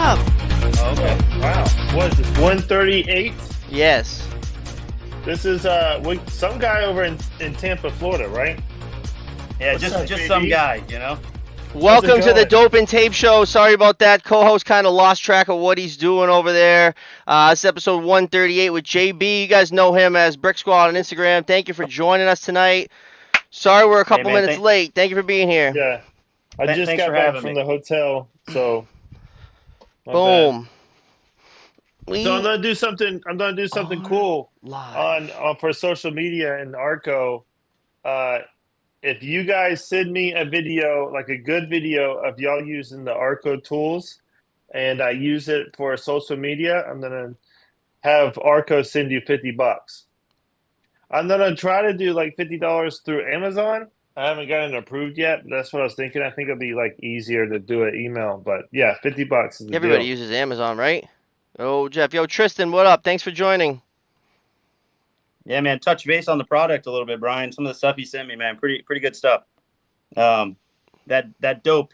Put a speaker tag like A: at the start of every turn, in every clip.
A: up?
B: Oh, okay.
C: Wow. What is this? 138.
A: Yes.
C: This is some guy over in Tampa, Florida, right?
B: Yeah,
C: What's up,
B: just
C: JD?
B: some guy, you know.
A: Welcome to the
C: going?
A: Dope and Tape Show. Sorry about that. Co-host kind of lost track of what he's doing over there. It's episode 138 with JB. You guys know him as Brick Squad on Instagram. Thank you for joining us tonight. Sorry we're a couple minutes late. Thank you for being here.
C: Yeah. I just
B: Thanks
C: got
B: for
C: back
B: having
C: from
B: me.
C: the hotel, so my
A: Boom.
C: bad. So I'm gonna do something. I'm gonna do something cool
A: Live.
C: on for social media and Arco. If you guys send me a video, like a good video of y'all using the Arco tools, and I use it for social media, I'm gonna have Arco send you $50. I'm gonna try to do like $50 through Amazon. I haven't gotten it approved yet. That's what I was thinking. I think it'll be like easier to do an email, but yeah, $50 is the
A: Everybody
C: deal.
A: uses Amazon, right? Oh, Jeff. Yo, Tristan, what up? Thanks for joining.
B: Yeah, man. Touch base on the product a little bit, Brian. Some of the stuff you sent me, man, pretty good stuff. That dope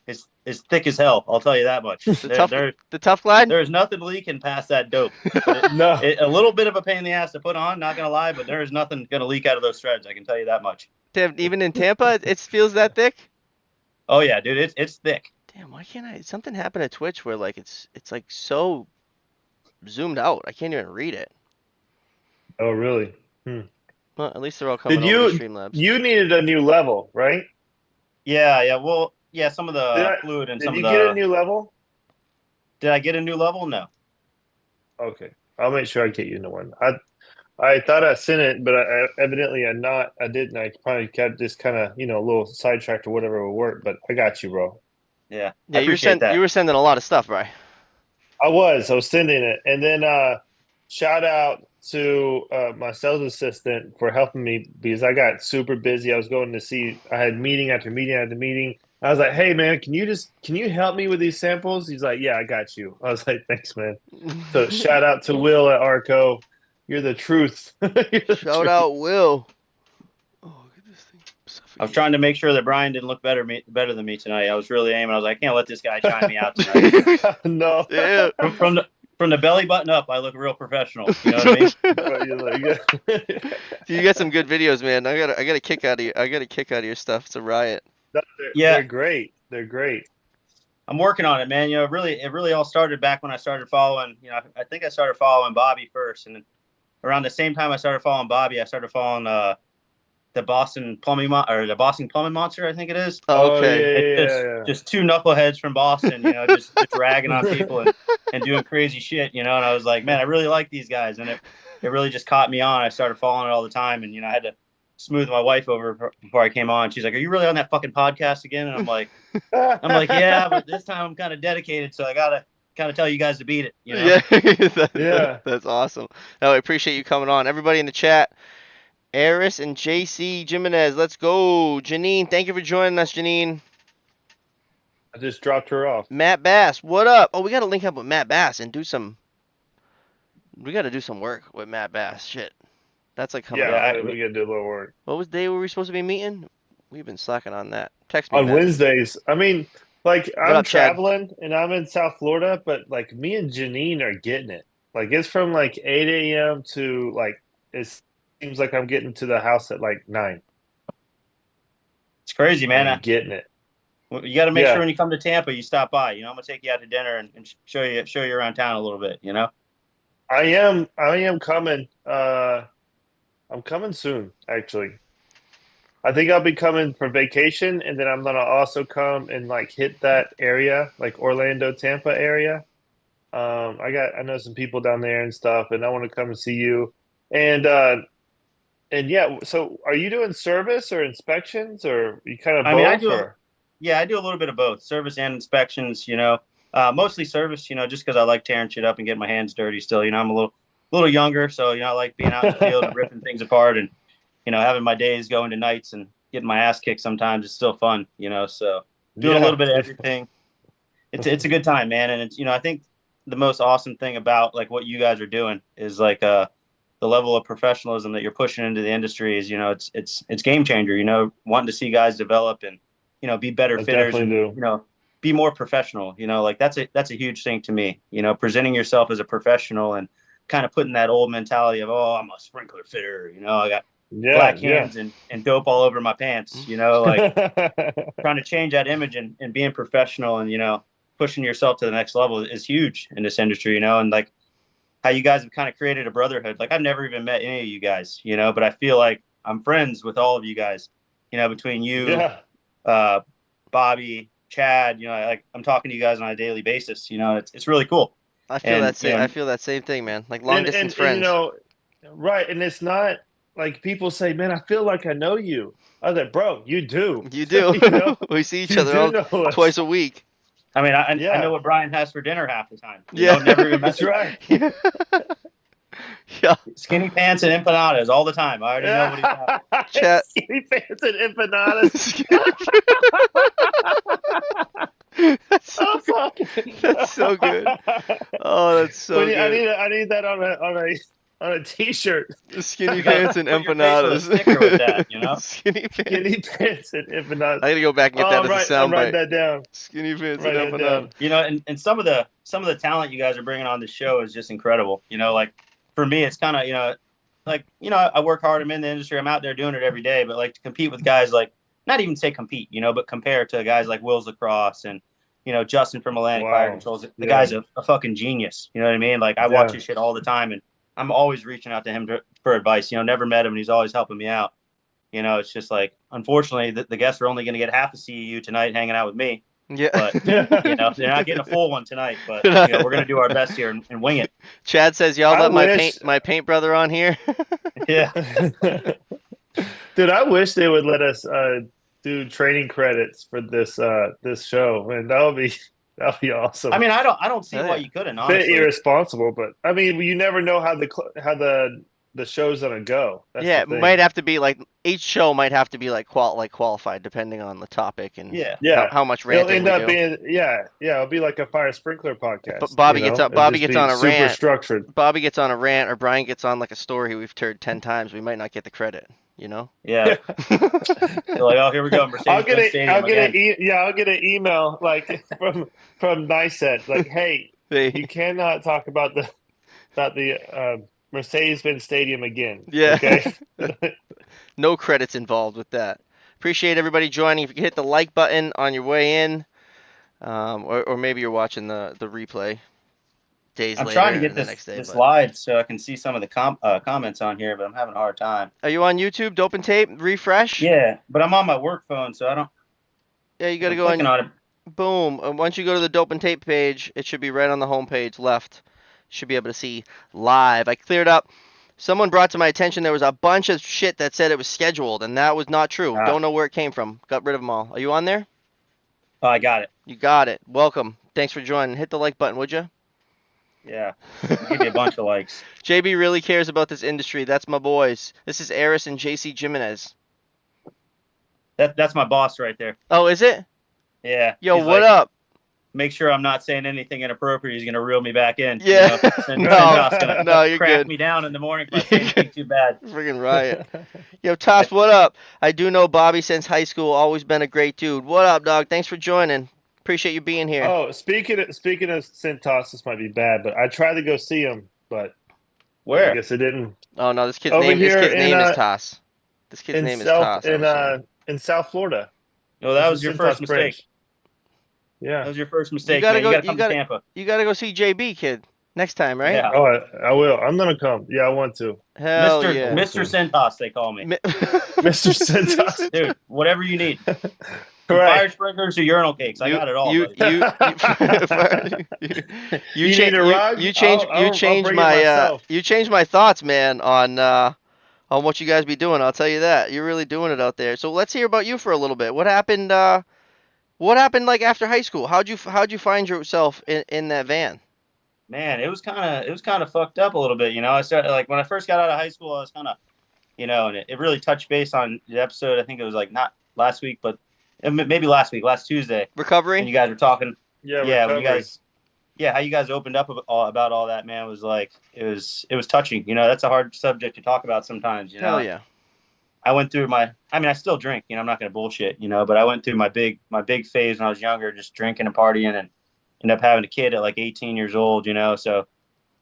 B: is thick as hell. I'll tell you that much.
A: The tough glide?
B: There is nothing leaking past that dope.
C: No,
B: A little bit of a pain in the ass to put on, not gonna lie, but there is nothing gonna leak out of those threads. I can tell you that much.
A: Even in Tampa, it feels that thick?
B: Oh yeah, dude, it's thick.
A: Damn, why can't I? Something happened at Twitch where like it's like so zoomed out. I can't even read it.
C: oh really?
A: Well, at least they're all coming
C: Did
A: over
C: you
A: to Streamlabs.
C: you needed a new level, right?
B: Yeah. Well, yeah. Some of the
C: Did
B: fluid and
C: Did
B: some
C: you
B: of
C: get
B: the.
C: a new level?
B: Did I get a new level? No.
C: Okay, I'll make sure I get you a new one. I thought I sent it, but evidently I didn't. I probably kept just kind of a little sidetracked or whatever would work. But I got you, bro.
B: Yeah.
A: Yeah,
B: I appreciate that.
A: You were sending a lot of stuff, right?
C: I was sending it, and then shout out to my sales assistant for helping me because I got super busy. I was going to see. I had meeting after meeting after meeting. I was like, "Hey man, can you help me with these samples?" He's like, "Yeah, I got you." I was like, "Thanks, man." So shout out to Will at Arco. You're the truth.
A: Shout out Will. Oh, look at this thing.
B: I was trying to make sure that Brian didn't look better than me tonight. I was really aiming. I was like, I can't let this guy shine me out tonight.
C: No.
A: Yeah.
B: From the belly button up, I look real professional. You know what I mean?
A: You got some good videos, man. I got a kick out of you. I got a kick out of your stuff. It's a riot.
C: They're great. They're great.
B: I'm working on it, man. It really all started back when I started following. I think I started following Bobby first, and around the same time I started following Bobby, I started following the Boston Plumbing Monster, I think it is.
A: Oh, okay.
C: Yeah.
B: Just two knuckleheads from Boston, just ragging on people and doing crazy shit, And I was like, man, I really like these guys, and it really just caught me on. I started following it all the time, and I had to smooth my wife over before I came on. She's like, "Are you really on that fucking podcast again?" And I'm like, "Yeah, but this time I'm kind of dedicated, so I gotta kind of tell you guys to beat it."
C: Yeah.
A: That's awesome. No, I appreciate you coming on. Everybody in the chat. Eris and JC Jimenez, let's go. Janine, thank you for joining us, Janine.
C: I just dropped her off.
A: Matt Bass, what up? Oh, we got to link up with Matt Bass and do some. We got to do some work with Matt Bass. Shit. That's like coming
C: Yeah,
A: up.
C: we got to do a little work.
A: What day were we supposed to be meeting? We've been slacking on that. Text me,
C: on
A: Matt.
C: Wednesdays. I mean, like
A: What
C: I'm
A: up, Chad?
C: traveling and I'm in South Florida, but like me and Janine are getting it. Like it's from like 8 a.m. to like it seems like I'm getting to the house at like 9.
B: It's crazy, man.
C: I'm getting it.
B: You got to make sure when you come to Tampa, you stop by. I'm gonna take you out to dinner and show you around town a little bit.
C: I am coming. I'm coming soon, actually. I think I'll be coming for vacation, and then I'm gonna also come and like hit that area, like Orlando, Tampa area. I know some people down there and stuff, and I want to come and see you. And yeah, so are you doing service or inspections, or you kind of both?
B: I do a little bit of both, service and inspections. Mostly service. Just because I like tearing shit up and getting my hands dirty. Still, I'm a little younger, so I like being out in the field and ripping things apart, and having my days going to nights and getting my ass kicked. Sometimes it's still fun. So doing a little bit of everything. It's a good time, man, and it's I think the most awesome thing about like what you guys are doing is like the level of professionalism that you're pushing into the industry is it's game changer. Wanting to see guys develop and be better fitters.
C: Definitely do.
B: be more professional. You know, like that's a huge thing to me. You know, presenting yourself as a professional and kind of putting that old mentality of, oh, I'm a sprinkler fitter. You know, I got
C: Yeah,
B: black
C: yeah.
B: hands and dope all over my pants. You know, like trying to change that image and being professional and, you know, pushing yourself to the next level is huge in this industry, you know, and like how you guys have kind of created a brotherhood. Like I've never even met any of you guys, you know, but I feel like I'm friends with all of you guys, you know, between you,
C: Yeah.
B: Bobby, Chad, you know, like I'm talking to you guys on a daily basis, you know, it's really cool.
A: I feel
B: And,
A: that
B: you
A: same. I
B: know,
A: feel that same thing, man. Like long distance
C: And you
A: friends.
C: know, right, and it's not like people say, man, I feel like I know you. I was like, bro, you do.
A: You do.
C: You know,
A: We see each
C: you
A: other
C: do
A: all
C: know us.
A: twice a week.
B: I mean, I know
C: Yeah,
B: what Brian has for dinner half the time, you
A: Yeah.
B: know, never even met
C: that's
B: the guy.
C: right.
A: Yeah. Yeah.
B: Skinny pants and empanadas all the time. I already know what he's
C: Yeah.
B: having.
A: Chat.
C: Skinny pants and empanadas.
A: That's so
C: Oh
A: good.
C: fuck!
A: That's so good. Oh, that's so good.
C: I need that on a t-shirt.
A: Skinny
B: You gotta
A: pants and
B: put your face with a
A: empanadas.
B: sticker with that, you know?
A: Skinny pants.
C: Skinny pants and empanadas.
A: I gotta go back and get
C: Oh,
A: that as a
C: I'm writing
A: soundbite.
C: that down.
A: Skinny pants and
C: Write that down.
A: empanadas.
B: You know, and some of the talent you guys are bringing on this show is just incredible. You know, like for me, it's kind of, you know, like, you know, I work hard. I'm in the industry. I'm out there doing it every day. But like to compete with guys like, not even say compete, you know, but compare to guys like Wills Lacrosse and, you know, Justin from Atlantic Fire
C: Wow.
B: Controls. The
C: Yeah.
B: guy's a fucking genius. You know what I mean? Like I watch
C: Yeah.
B: his shit all the time, and I'm always reaching out to him for advice. You know, never met him, and he's always helping me out. You know, it's just like, unfortunately, the guests are only going to get half a CEU tonight hanging out with me.
A: Yeah.
B: But, you know, they're not getting a full one tonight. But, you know, we're going to do our best here and wing it.
A: Chad says, "Y'all
C: I
A: let
C: wish-
A: my paint brother on here."
B: Yeah.
C: Dude, I wish they would let us do training credits for this show, and that'll be awesome.
B: I mean, I don't see
A: Hell
B: why
A: yeah.
B: you couldn't,
C: bit
B: honestly.
C: irresponsible, but I mean, you never know how the show's gonna go. That's
A: Yeah,
C: the
A: it
C: thing.
A: might have to be like each show might have to be like qualified depending on the topic and
B: Yeah.
C: Yeah,
A: how much
C: it'll
A: ranting
C: end
A: we
C: up
A: do.
C: being it'll be like a fire sprinkler podcast.
A: Bobby
C: you
A: gets
C: know?
A: on- Bobby
C: It'll just
A: gets
C: be
A: on a
C: super
A: rant.
C: structured.
A: Bobby gets on a rant or Brian gets on like a story we've heard 10 times. We might not get the credit, you know?
B: Yeah. They're like, oh, here we go.
C: I'll
B: Mercedes-Benz Stadium again.
C: I'll get an email like from NICET like, hey, you
A: They,
C: cannot talk about the Mercedes-Benz Stadium again.
A: yeah.
C: Okay.
A: No credits involved with that. Appreciate everybody joining. If you could hit the like button on your way in, or maybe you're watching the replay days
B: I'm
A: later
B: trying to get
A: and the next day.
B: this
A: But
B: live so I can see some of the comments on here, but I'm having a hard time.
A: are you on YouTube? Dope and Tape? Refresh?
B: Yeah, but I'm on my work phone, so I don't.
A: Yeah, you got to
B: I'm
A: go
B: clicking
A: on.
B: on it.
A: Boom. Once you go to the Dope and Tape page, it should be right on the home page left. Should be able to see live. I cleared up. Someone brought to my attention there was a bunch of shit that said it was scheduled, and that was not true.
B: Ah.
A: Don't know where it came from. Got rid of them all. Are you on there?
B: Oh, I got it.
A: You got it. Welcome. Thanks for joining. Hit the like button, would you?
B: Yeah, I'll give you a bunch of likes.
A: JB really cares about this industry. That's my boys. This is Eris and JC Jimenez.
B: That's my boss right there.
A: Oh, is it?
B: Yeah.
A: Yo,
B: he's
A: what
B: like,
A: up?
B: Make sure I'm not saying anything inappropriate. He's gonna reel me back in.
A: Yeah.
B: You know?
C: No,
B: Toss gonna
A: no, you're
B: crack
A: good.
B: me down in the morning if I say anything too bad.
A: Friggin' riot. Yo, Toss, what up? I do know Bobby since high school. Always been a great dude. What up, dog? Thanks for joining. Appreciate you being here.
C: Oh, speaking of Centos, this might be bad, but I tried to go see him, but I
B: Where?
C: guess it didn't.
A: Oh no, this kid's
C: Over
A: name. This
C: here
A: kid's
C: in,
A: name is Toss. This kid's
C: in
A: name is
C: South
A: Toss. I was saying.
C: in South Florida.
B: No, that
C: This
B: was
C: is
B: your
C: Centos
B: first mistake.
C: Springs.
B: That
C: Yeah.
B: was your first mistake.
A: gotta
B: Man.
A: go-
B: You gotta
A: you
B: come
A: gotta-
B: to Tampa.
A: You gotta go see JB, kid, next time, right?
B: Yeah.
C: Oh, I will. I'm gonna come. Yeah, I want to.
A: Hell
B: Mr.
A: yeah.
B: Mr. Centos, they call me.
C: Mr. Centos.
B: Dude, whatever you need.
C: Right.
B: Fire sprinklers or urinal cakes. I got it all.
A: You
B: buddy.
A: you
C: You need a rug?
A: You change
C: I'll bring it
A: my
C: myself.
A: you changed my thoughts, man, on what you guys be doing. I'll tell you that. You're really doing it out there. So let's hear about you for a little bit. What happened like after high school? How'd you find yourself in that van?
B: Man, it was kind of fucked up a little bit. You know, I started like when I first got out of high school, I was kind of, you know, and it really touched base on the episode. I think it was like not last week, but maybe last Tuesday.
A: Recovery?
B: And you guys were talking.
C: Yeah,
B: When you
C: recovery.
B: guys, how you guys opened up about all that, man, was like it was touching. You know, that's a hard subject to talk about sometimes. You know,
A: Hell yeah.
B: I went through I still drink, I'm not going to bullshit, but I went through my big phase when I was younger, just drinking and partying, and ended up having a kid at like 18 years old, so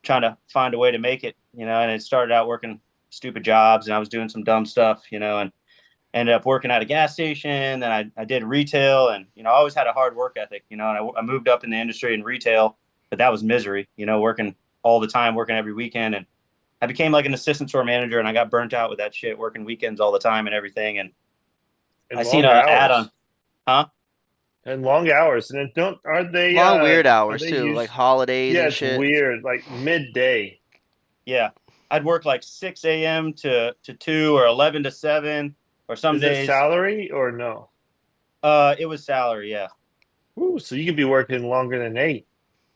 B: trying to find a way to make it, and it started out working stupid jobs, and I was doing some dumb stuff, and ended up working at a gas station. Then I did retail, and, I always had a hard work ethic, and I moved up in the industry in retail, but that was misery, working all the time, working every weekend. And I became like an assistant store manager, and I got burnt out with that shit, working weekends all the time and everything. And I seen
C: long
B: an ad
C: hours.
B: on, huh?
C: And long hours. And then are they
A: Long weird
C: are
A: hours
C: they
A: too, like
C: used?
A: holidays
C: Yeah,
A: and
C: it's
A: shit.
C: weird. Like midday.
B: Yeah. I'd work like 6 a.m. to 2 or 11 to 7, or some
C: Is it
B: days.
C: salary or no?
B: It was salary. Yeah.
C: Ooh, so you could be working longer than 8.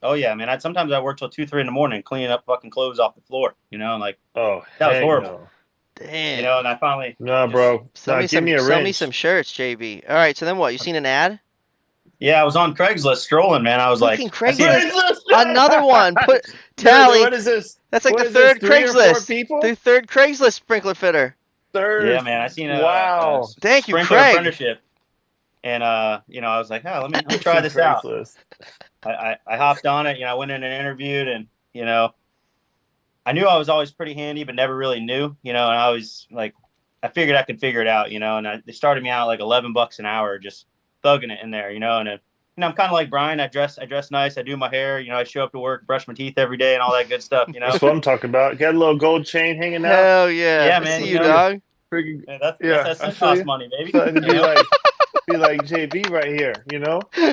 B: Oh yeah, man. Sometimes I work till 2, 3 in the morning cleaning up fucking clothes off the floor, and like
C: Oh,
B: that was
C: heck
B: horrible,
C: no.
A: Damn.
B: and I finally
C: No,
B: just,
C: bro. Nah, give me a
A: Sell me
C: wrench.
A: some shirts, JB. All right, so then what? You seen an ad?
B: yeah, I was on Craigslist scrolling, man. I was
A: Fucking
B: like, I seen it.
C: Craigslist!
A: Another one. Put
C: Dude,
A: tally.
C: what is this?
A: That's like
C: What
A: the
C: is this?
A: third
C: 3 or 4
A: Craigslist.
C: people?
A: The third Craigslist sprinkler fitter.
B: Yeah,
C: Third.
B: man. I seen a
C: Wow.
A: Thank you,
B: sprinkler
A: Craig.
B: apprenticeship, and I was like, oh, let me try
C: Some
B: this out.
C: Craigslist.
B: I hopped on it. I went in and interviewed, and I knew I was always pretty handy, but never really knew, and I was like, I figured I could figure it out, and they started me out like $11 an hour, just thugging it in there, and I'm kind of like Brian. I dress nice. I do my hair, I show up to work, brush my teeth every day, and all that good stuff,
C: That's what I'm talking about. Got a little gold chain hanging out.
A: Hell yeah.
B: Yeah,
A: I
B: man.
A: see
C: I
A: you,
C: feel you.
A: dog.
C: Freaking,
B: Yeah, that's
C: yeah,
B: that
C: I
B: cent
C: feel
B: cost
C: you.
B: money, baby.
C: Starting to be like JB right here,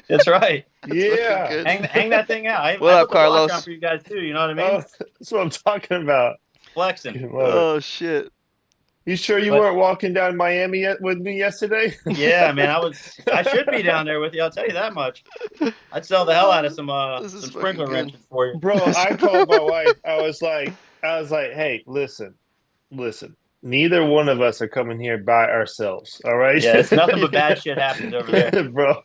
B: That's right.
A: That's fucking
C: Yeah.
A: good.
B: Hang that thing out. I
A: What up,
B: put the watch on
A: Carlos?
B: for you guys too. You know what I mean?
C: Oh, that's what I'm talking about.
B: Flexing.
C: Love it.
A: Oh shit.
C: You sure you
B: But-
C: weren't walking down Miami with me yesterday?
B: Yeah, man. I should be down there with you. I'll tell you that much. I'd sell the hell out of some
A: This is
B: some
A: fucking
B: sprinkler
A: good.
B: wrenches for you.
C: Bro, I called my wife. I was like, hey, listen. Neither one of us are coming here by ourselves. All right.
B: Yeah, it's nothing but bad shit happens over there.
C: Bro.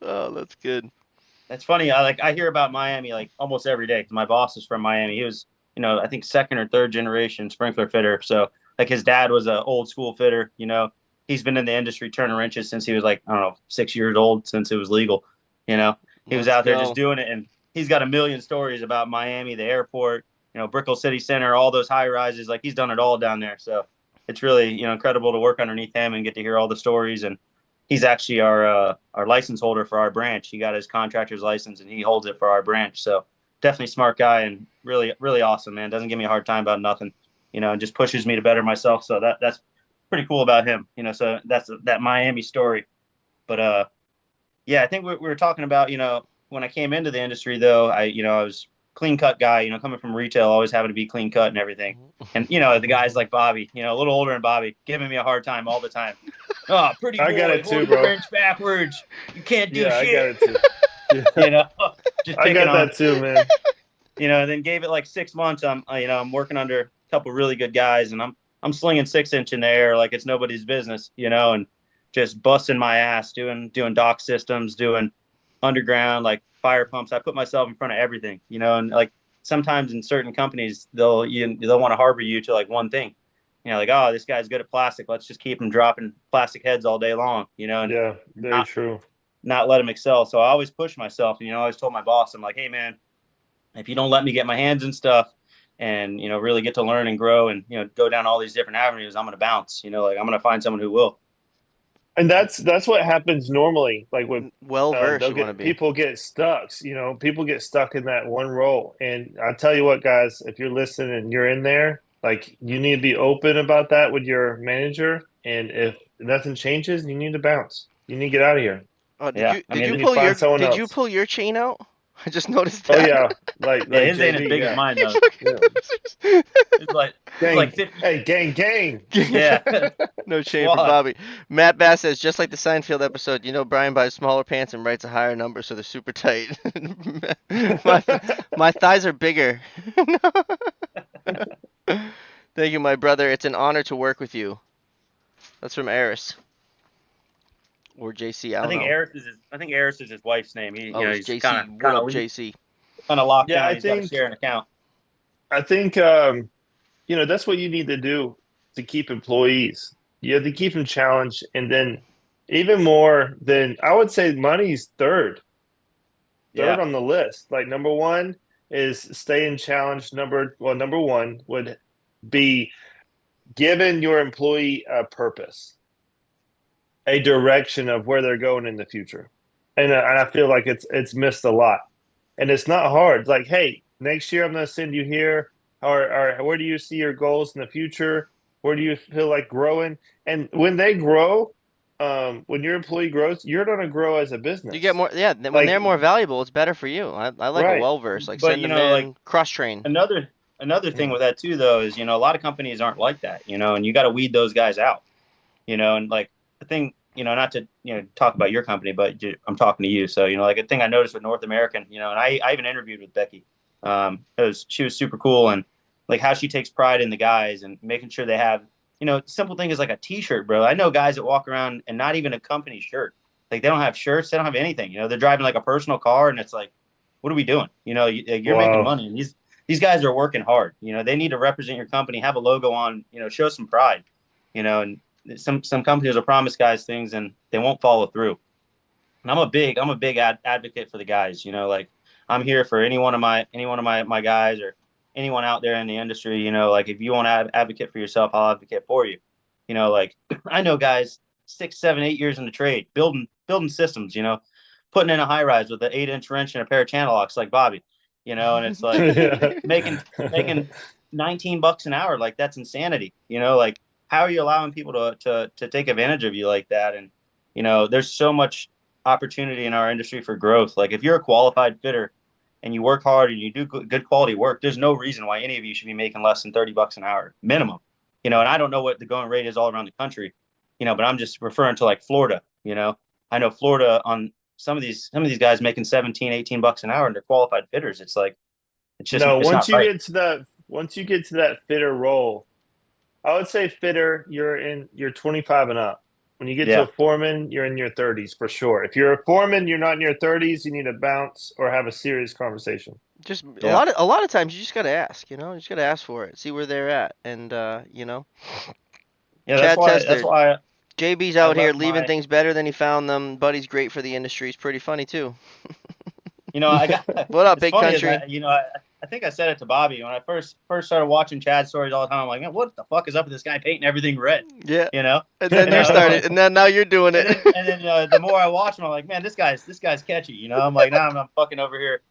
A: Oh, that's good.
B: That's funny. I hear about Miami like almost every day because my boss is from Miami. He was, I think second or third generation sprinkler fitter. So like his dad was an old school fitter. He's been in the industry turning wrenches since he was like, I don't know, 6 years old, since it was legal. He was
A: Let's
B: out there
A: go.
B: just doing it, and he's got a million stories about Miami, the airport, Brickell City Center, all those high rises. Like he's done it all down there. So it's really, incredible to work underneath him and get to hear all the stories. And he's actually our license holder for our branch. He got his contractor's license, and he holds it for our branch. So definitely smart guy, and really, really awesome, man. Doesn't give me a hard time about nothing, and just pushes me to better myself. So that's pretty cool about him, so that's that Miami story. But yeah, I think we were talking about, when I came into the industry though, I was clean cut guy, coming from retail, always having to be clean cut and everything. And the guys like Bobby, a little older than Bobby, giving me a hard time all the time. Oh, pretty boy,
C: I got it too,
B: hold
C: bro.
B: the wrench backwards. You can't do
C: Yeah,
B: shit.
C: I got it too.
B: Just
C: I
B: picking
C: got
B: on.
C: that too, man.
B: And then gave it like 6 months. I'm working under a couple really good guys, and I'm slinging 6-inch in the air like it's nobody's business, and just busting my ass doing dock systems, doing underground like fire pumps. I put myself in front of everything, and like sometimes in certain companies they'll want to harbor you to like one thing, like, oh, this guy's good at plastic, let's just keep him dropping plastic heads all day long, and
C: Yeah, very true.
B: not let him excel. So I always push myself, I always told my boss, I'm like, hey man, if you don't let me get my hands in stuff and really get to learn and grow and go down all these different avenues, I'm gonna bounce, like I'm gonna find someone who will.
C: And that's what happens normally. Like with
A: Well versed, you want to be.
C: people get stuck. People get stuck in that one role. And I tell you what, guys, if you're listening and you're in there, like you need to be open about that with your manager. And if nothing changes, you need to bounce. You need to get out of here.
B: Yeah,
A: Did you pull your chain out? I just noticed that.
C: Oh yeah, like
B: his
C: JB,
B: ain't as big as mine though.
C: Yeah.
B: It's like
C: Gang,
B: like 50.
C: hey, gang.
B: Yeah.
A: No chain for Bobby. Matt Bass says, just like the Seinfeld episode, Brian buys smaller pants and writes a higher number so they're super tight. my thighs are bigger. Thank you, my brother. It's an honor to work with you. That's from Eris. Or JC, I think
B: Eris is his wife's name. He's
A: JC.
B: kind
A: What up,
B: of
A: JC?
B: kind of locked
C: Yeah,
B: down.
C: I
B: He's got to
C: think-
B: share an account.
C: I think that's what you need to do to keep employees. You have to keep them challenged, and then even more than I would say, money's third
B: Yeah.
C: on the list. Like number one is staying challenged. Number one would be giving your employee a purpose, a direction of where they're going in the future. And I feel like it's missed a lot. And it's not hard. Like, hey, next year I'm going to send you here. Or where do you see your goals in the future? Where do you feel like growing? And when they grow, when your employee grows, you're going to grow as a
A: You get
C: business.
A: more, yeah. When
C: Like,
A: they're more valuable, it's better for you. I like a
C: right.
A: well verse. Like
B: But
A: send
B: you
A: them
B: know, like
A: in, cross train.
B: another thing with that too, though, is a lot of companies aren't like that, and you got to weed those guys out, and like the thing, not to talk about your company, but I'm talking to you, so like a thing I noticed with North American, and I even interviewed with Becky, she was super cool, and like how she takes pride in the guys and making sure they have, simple thing is like a T-shirt, bro. I know guys that walk around and not even a company shirt, like they don't have shirts, they don't have anything, they're driving like a personal car, and it's like, what are we doing? You're making
C: wow.
B: money, and these guys are working hard. They need to represent your company, have a logo on, show some pride, and some companies will promise guys things and they won't follow through. And I'm a big advocate for the guys, like I'm here for any one of my guys or anyone out there in the industry, like if you want to advocate for yourself, I'll advocate for you. Like I know guys 6, 7, 8 years in the trade, building systems, putting in a high rise with an 8-inch wrench and a pair of channel locks like Bobby, and it's like
C: Yeah.
B: making $19 an hour. Like that's insanity. Like how are you allowing people to take advantage of you like that? And there's so much opportunity in our industry for growth. Like if you're a qualified fitter and you work hard and you do good quality work, there's no reason why any of you should be making less than $30 an hour minimum. And I don't know what the going rate is all around the country, but I'm just referring to like Florida. I know Florida on some of these guys making 17, $18 an hour and they're qualified fitters. It's like
C: No,
B: it's not right.
C: once you get to that fitter role, I would say fitter, you're 25 and up. When you get to
B: Yeah.
C: a foreman, you're in your 30s for sure. If you're a foreman, you're not in your 30s, you need to bounce or have a serious conversation.
A: Just
B: Yeah.
A: a lot of times you just gotta ask. You just gotta ask for it, see where they're at, and
B: Yeah, that's
A: Chad
B: why that's
A: Tester.
B: why
A: JB's
B: I
A: out here
B: left
A: leaving
B: my
A: things better than he found them. Buddy's great for the industry. He's pretty funny too.
B: I got
A: What up,
B: it's
A: big
B: funny is
A: country?
B: I think I said it to Bobby when I first started watching Chad stories all the time. I'm like, man, what the fuck is up with this guy painting everything red?
A: Yeah.
B: You know?
A: And then
B: And
A: you
B: I'm
A: started,
B: like,
A: and then now you're doing
B: and
A: it.
B: then the more I watch him, I'm like, man, this guy's catchy. I'm like, now I'm fucking over here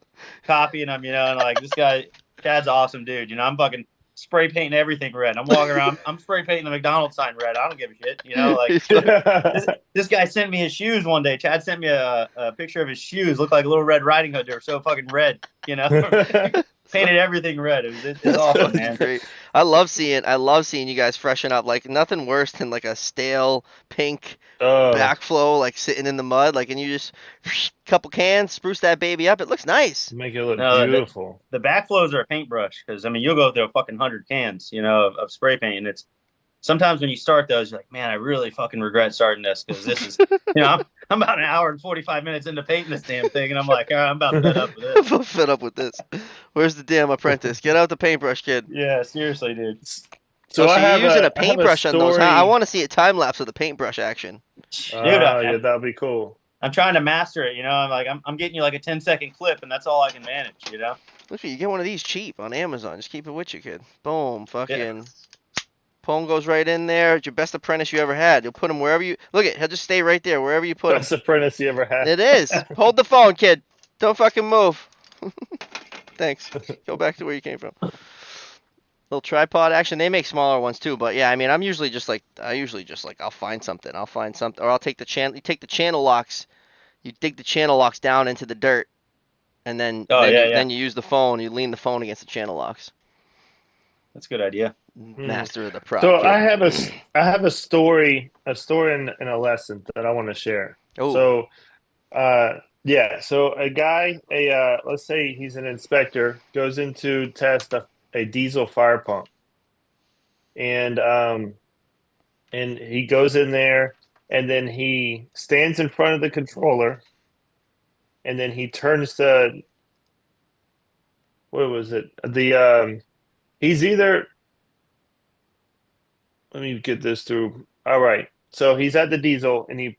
B: copying him, and like this guy, Chad's awesome dude. I'm fucking spray painting everything red. I'm walking around, I'm spray painting the McDonald's sign red. I don't give a shit. Like
A: He's like,
B: this guy sent me his shoes one day. Chad sent me a picture of his shoes. Looked like a little Red Riding Hood. They were so fucking red. Painted everything red. It's awesome,
A: that's
B: man.
A: great. I love seeing you guys freshen up. Like nothing worse than like a stale pink
C: Oh,
A: backflow, like sitting in the mud. Like, and you just couple cans, spruce that baby up. It looks nice.
C: make it look
B: No,
C: beautiful.
B: the backflows are a paintbrush because you'll go through a fucking 100 cans, of spray paint, and it's sometimes when you start those, you're like, man, I really fucking regret starting this because this is, I'm about an hour and 45 minutes into painting this damn thing, and I'm like, all right, I'm about fed up with this.
A: I'm fed up with this. Where's the damn apprentice? Get out the paintbrush, kid.
B: Yeah, seriously, dude.
A: Oh,
C: So
A: so you're using a
C: I have a
A: paintbrush on those, huh? I
C: story.
A: want to see a time lapse of the paintbrush action.
B: Dude,
C: Yeah, that'd be cool.
B: I'm trying to master it. I'm like, I'm getting you like a 10-second clip, and that's all I can manage.
A: Look, you get one of these cheap on Amazon. Just keep it with you, kid. Boom, fucking.
B: Yeah.
A: Poem goes right in there. It's your best apprentice you ever had. You'll put him wherever you look. He'll just stay right there wherever you put him.
C: Best apprentice you ever had.
A: It is. Hold the phone, kid. Don't fucking move. Thanks. Go back to where you came from. Little tripod action. They make smaller ones too, but yeah, I mean, I'm usually just like I'll find something, or I'll take the channel. You take the channel locks. You dig the channel locks down into the dirt, and then then you use the phone. You lean the phone against the channel locks.
B: That's a good idea.
A: Master of the prop.
C: So
A: kid.
C: I have a story and a lesson that I want to share.
A: Oh.
C: So, so a guy, let's say he's an inspector, goes in to test a diesel fire pump, and he goes in there, and then he stands in front of the controller, and then he turns the what was it? He's either, let me get this through. All right. So he's at the diesel and he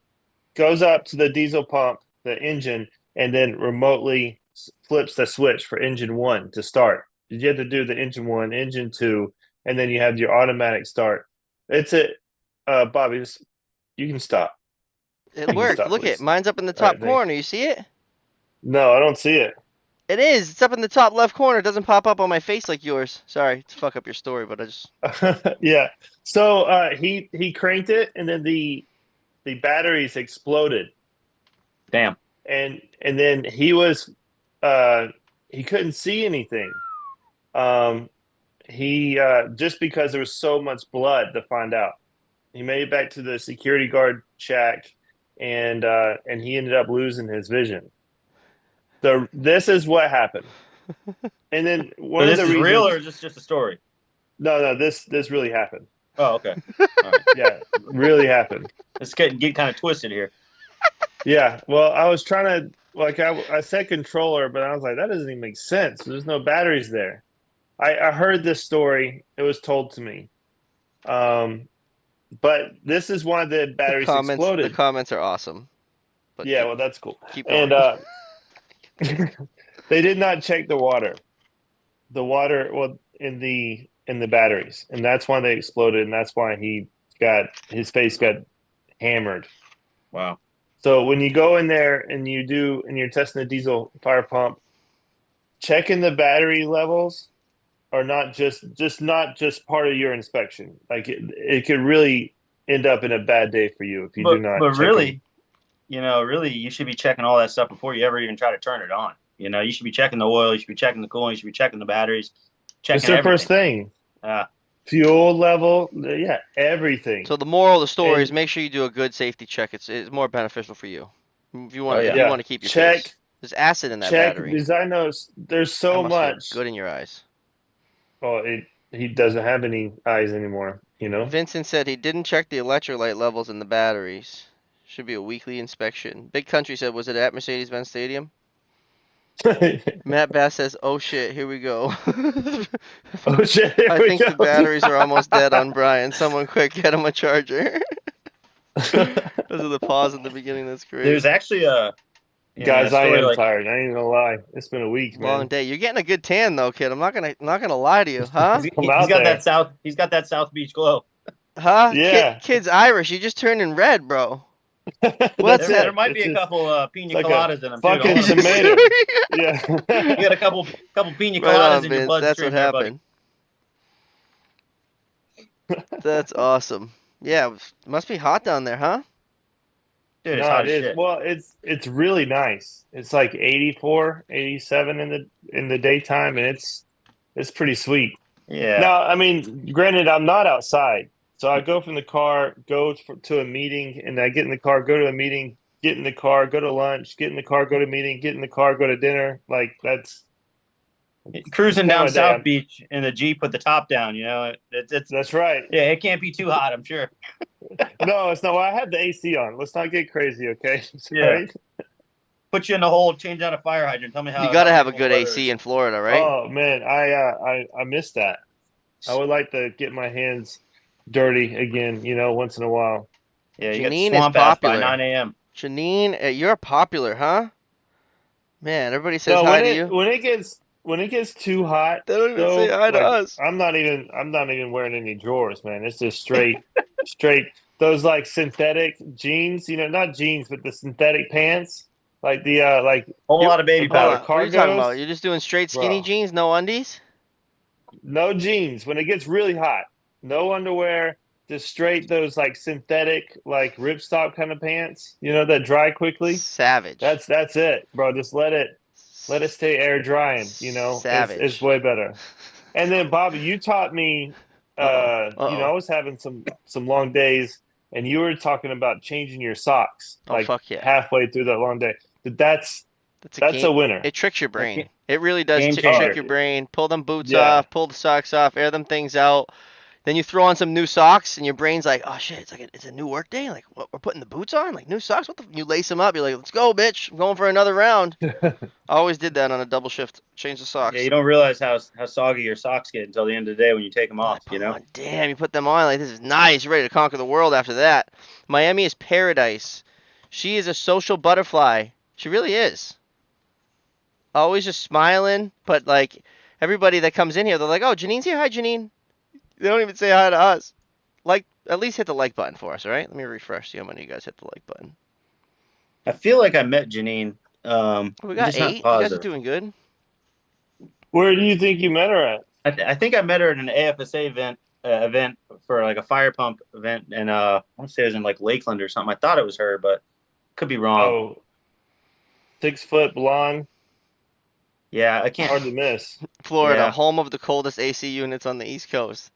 C: goes up to the diesel pump, the engine, and then remotely flips the switch for engine one to start. You have to do the engine one, engine two, and then you have your automatic start. It's a Bobby, you can stop.
A: It
C: You can
A: worked.
C: stop,
A: Look it.
C: please.
A: Mine's up in the
C: All right,
A: top
C: thanks.
A: corner. You see it?
C: No, I don't see it.
A: It is. It's up in the top left corner. It doesn't pop up on my face like yours. Sorry to fuck up your story, but I just.
C: Yeah. So he cranked it and then the batteries exploded.
B: Damn.
C: And then he couldn't see anything. He just because there was so much blood to find out. He made it back to the security guard shack and he ended up losing his vision. So this is what happened. And then
B: So
C: one of
B: this
C: the
B: is real,
C: reasons
B: or is this just a story?
C: no, this really happened.
B: Oh, okay. All right.
C: Yeah, really happened.
B: It's getting kind of twisted here.
C: Yeah. Well, I was trying to like I said controller, but I was like, that doesn't even make sense. There's no batteries there. I heard this story. It was told to me. But this is one of the
A: The
C: batteries
A: comments. The
C: exploded.
A: comments are awesome. But
C: Yeah, well, that's cool.
A: keep
C: And
A: going.
C: they did not check the water. The water, well, in the batteries, and that's why they exploded, and that's why his face got hammered.
B: Wow.
C: So when you go in there and you're testing the diesel fire pump, checking the battery levels are not just part of your inspection. Like it could really end up in a bad day for you if you do not
B: But
C: check
B: really,
C: them.
B: really, you should be checking all that stuff before you ever even try to turn it on. You should be checking the oil, you should be checking the coolant, you should be checking the batteries,
C: It's
B: checking
C: their first
B: everything.
C: thing. Fuel level, yeah, everything.
A: So the moral of the story is
C: And
A: make sure you do a good safety check. It's more beneficial for you. If you
B: Oh
A: want to, if
B: yeah.
A: you
C: yeah,
A: want to keep your face. There's acid in that
C: check
A: battery.
C: because I know there's
A: That
C: so
A: must feel
C: much.
A: good in your eyes.
C: Well, he doesn't have any eyes anymore, you know.
A: Vincent said he didn't check the electrolyte levels in the batteries. Should be a weekly inspection. Big Country said, was it at Mercedes-Benz Stadium? Matt Bass says, oh shit, here we go.
C: Oh shit! Here
A: I
C: we
A: think
C: go.
A: the batteries are almost dead on Brian. Someone quick, get him a charger. Those are the pause at the beginning. That's
B: There's
A: crazy.
B: actually a
C: Guys, I
B: story
C: am
B: like
C: tired. I ain't gonna lie. It's been a week,
A: Long
C: man.
A: day. You're getting a good tan though, kid. I'm not gonna lie to you, huh?
C: I'm
B: he's
C: out
B: got
C: there.
B: that South Beach glow.
A: Huh?
C: Yeah,
A: Kid's Irish. You just turned in red, bro. What's
C: that's
B: There
A: that?
C: it.
B: might
C: It's
B: be a
C: just
B: couple
C: it's
B: pina
C: like a
B: coladas in them too. Don't
C: fucking
B: let them fool
C: tomato.
B: you.
C: Yeah.
B: You got a couple pina
A: Right
B: coladas
A: on,
B: in your
A: Vince. That's what
B: bloodstream there, buddy.
A: happened. That's awesome. Yeah, must be hot down there, huh?
B: Dude, it's
C: No,
B: hot
C: it
B: as
C: is.
B: shit.
C: Well, it's really nice. It's like 84, 87 in the daytime, and it's pretty sweet.
B: Yeah.
C: Now, I mean, granted, I'm not outside, so I go from the car, to a meeting, and I get in the car, go to a meeting, get in the car, go to lunch, get in the car, go to meeting, get in the car, go to dinner. Like that's
B: Cruising
C: kind of
B: down
C: my day.
B: South Beach in the Jeep with the top down, it's
C: That's right.
B: yeah, it can't be too hot, I'm sure.
C: No, it's not. Well, I have the AC on. Let's not get crazy, okay?
B: Yeah.
C: Right?
B: Put you in the hole, change out a fire hydrant. Tell me
A: You
B: how
A: gotta have a
B: miserable
A: good
B: the weather
A: AC
B: is.
A: in Florida, right?
C: Oh man, I miss that. I would like to get my hands dirty again, once in a while.
B: Yeah, you get
A: Janine is
B: swamp ass by
A: popular.
B: 9 a.m.
A: Janine, you're popular, huh? Man, everybody says
C: No,
A: hi to you.
C: when it gets too hot,
A: They don't even say
C: though,
A: hi to
C: like
A: us.
C: I'm not even wearing any drawers, man. It's just straight those like synthetic jeans, not jeans, but the synthetic pants, like the
B: Whole lot of baby
A: Hold
B: powder.
A: on. What are you talking about?
C: cargos,
A: You're just doing straight skinny
C: bro.
A: jeans, no undies?
C: No jeans when it gets really hot. No underwear, just straight those like synthetic like ripstop kind of pants, that dry quickly.
A: Savage.
C: That's it, bro. Just let it stay air drying, it's
A: Savage.
C: way better. And then Bobby, you taught me
A: Uh-oh.
C: I
A: Uh-oh.
C: was having some long days and you were talking about changing your socks
A: Oh,
C: like
A: fuck yeah.
C: halfway through that long day. That's
A: That's a
C: that's
A: game.
C: a winner.
A: It tricks your
B: That
A: brain. It really does
B: game
A: trick
B: changer.
A: your brain. Pull them boots
C: Yeah.
A: off, pull the socks off, air them things out. Then you throw on some new socks, and your brain's like, oh shit, it's a new work day. Like, what, we're putting the boots on, like new socks. What the? You lace them up. You're like, let's go, bitch. I'm going for another round. I always did that on a double shift. Change the
B: Yeah,
A: socks.
B: you don't realize how soggy your socks get until the end of the day when you take them
A: Oh, I
B: off.
A: put them on. Damn, you put them on. Like, this is nice. You're ready to conquer the world after that. Miami is paradise. She is a social butterfly. She really is. Always just smiling, but like everybody that comes in here, they're like, "Oh, Janine's here. Hi, Janine." They don't even say hi to us. Like, at least hit the like button for us, all right? Let me refresh. See how many of you guys hit the like button.
B: I feel like I met Janine.
A: We
B: I'm
A: got
B: just not
A: 8. You guys are
B: positive.
A: doing good.
C: Where do you think you met her at?
B: I think I met her at an AFSA event for like a fire pump event, and I want to say it was in like Lakeland or something. I thought it was her, but could be wrong.
C: Oh, 6 foot blonde,
B: Yeah, I can't.
C: hard to miss.
A: Florida,
B: Yeah,
A: home of the coldest AC units on the East Coast.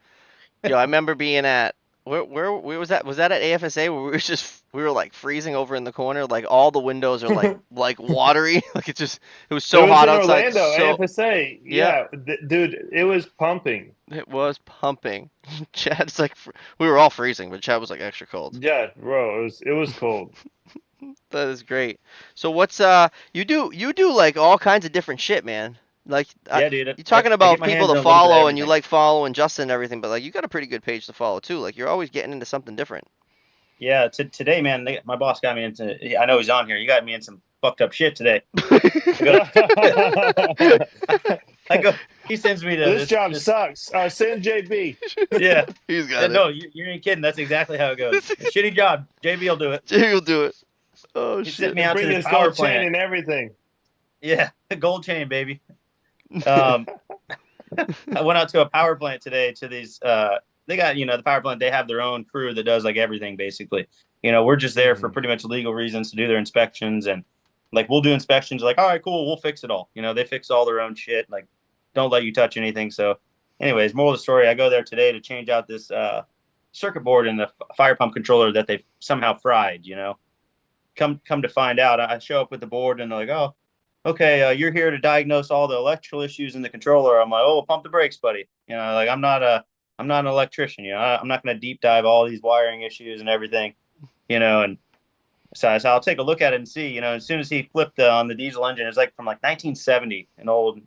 A: Yo, I remember being at where was that? Was that at AFSA where we were like freezing over in the corner, like all the windows are like watery, like it was
C: It
A: so
C: was
A: hot
C: in
A: outside.
C: Orlando,
A: So
C: AFSA.
A: yeah,
C: Yeah, dude, it was pumping.
A: it was pumping. Chad's like we were all freezing, but Chad was like extra cold.
C: Yeah, bro, it was cold.
A: That is great. So what's you do like all kinds of different shit, man. Like
B: yeah, dude.
A: you're talking
B: I get
A: about
B: my
A: people
B: hands
A: to
B: on a little bit of
A: follow and you
B: everything.
A: like following Justin and everything, but like you got a pretty good page to follow too. Like you're always getting into something different.
B: Yeah, today, man, my boss got me into. I know he's on here. You got me in some fucked up shit today. I go. He sends me to
C: This job
B: this.
C: sucks. Send JB.
B: Yeah,
A: He's got
B: no, you ain't kidding. That's exactly how it goes. Shitty job. JB will do it.
A: He'll do it. Oh
B: He sent
A: shit.
B: me
C: And
B: out to
C: bring
B: this
C: his
B: power
C: gold chain
B: plant.
C: and everything.
B: Yeah, gold chain, baby. Um, I went out to a power plant today to these. They got the power plant. They have their own crew that does like everything basically. We're just there for pretty much legal reasons to do their inspections and like we'll do inspections. Like, all right, cool, we'll fix it all. They fix all their own shit. Like, don't let you touch anything. So, anyways, moral of the story: I go there today to change out this circuit board in the fire pump controller that they somehow fried. Come to find out, I show up with the board and they're like, oh, okay, you're here to diagnose all the electrical issues in the controller. I'm like, oh, pump the brakes, buddy. Like I'm not an electrician. I'm not going to deep dive all these wiring issues and everything. And so I'll take a look at it and see. As soon as he flipped on the diesel engine, it's like from like 1970, an old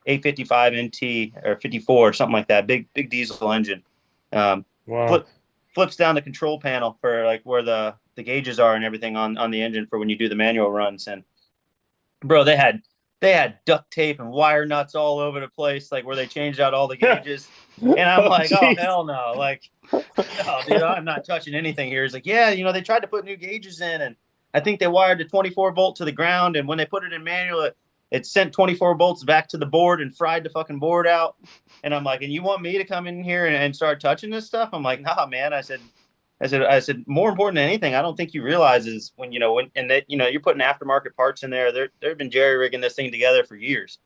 B: 855 NT or 54 or something like that, big diesel engine.
C: Wow.
B: Flips down the control panel for like where the gauges are and everything on the engine for when you do the manual runs. And bro, they had duct tape and wire nuts all over the place, like where they changed out all the gauges. And I'm like, oh hell no, like, no, dude, I'm not touching anything here. He's like, yeah, they tried to put new gauges in, and I think they wired the 24 volt to the ground, and when they put it in manual, it sent 24 volts back to the board and fried the fucking board out. And I'm like, and you want me to come in here and start touching this stuff? I'm like, nah, man. I said, more important than anything, I don't think you realize is when you're putting aftermarket parts in there. They've been jerry rigging this thing together for years.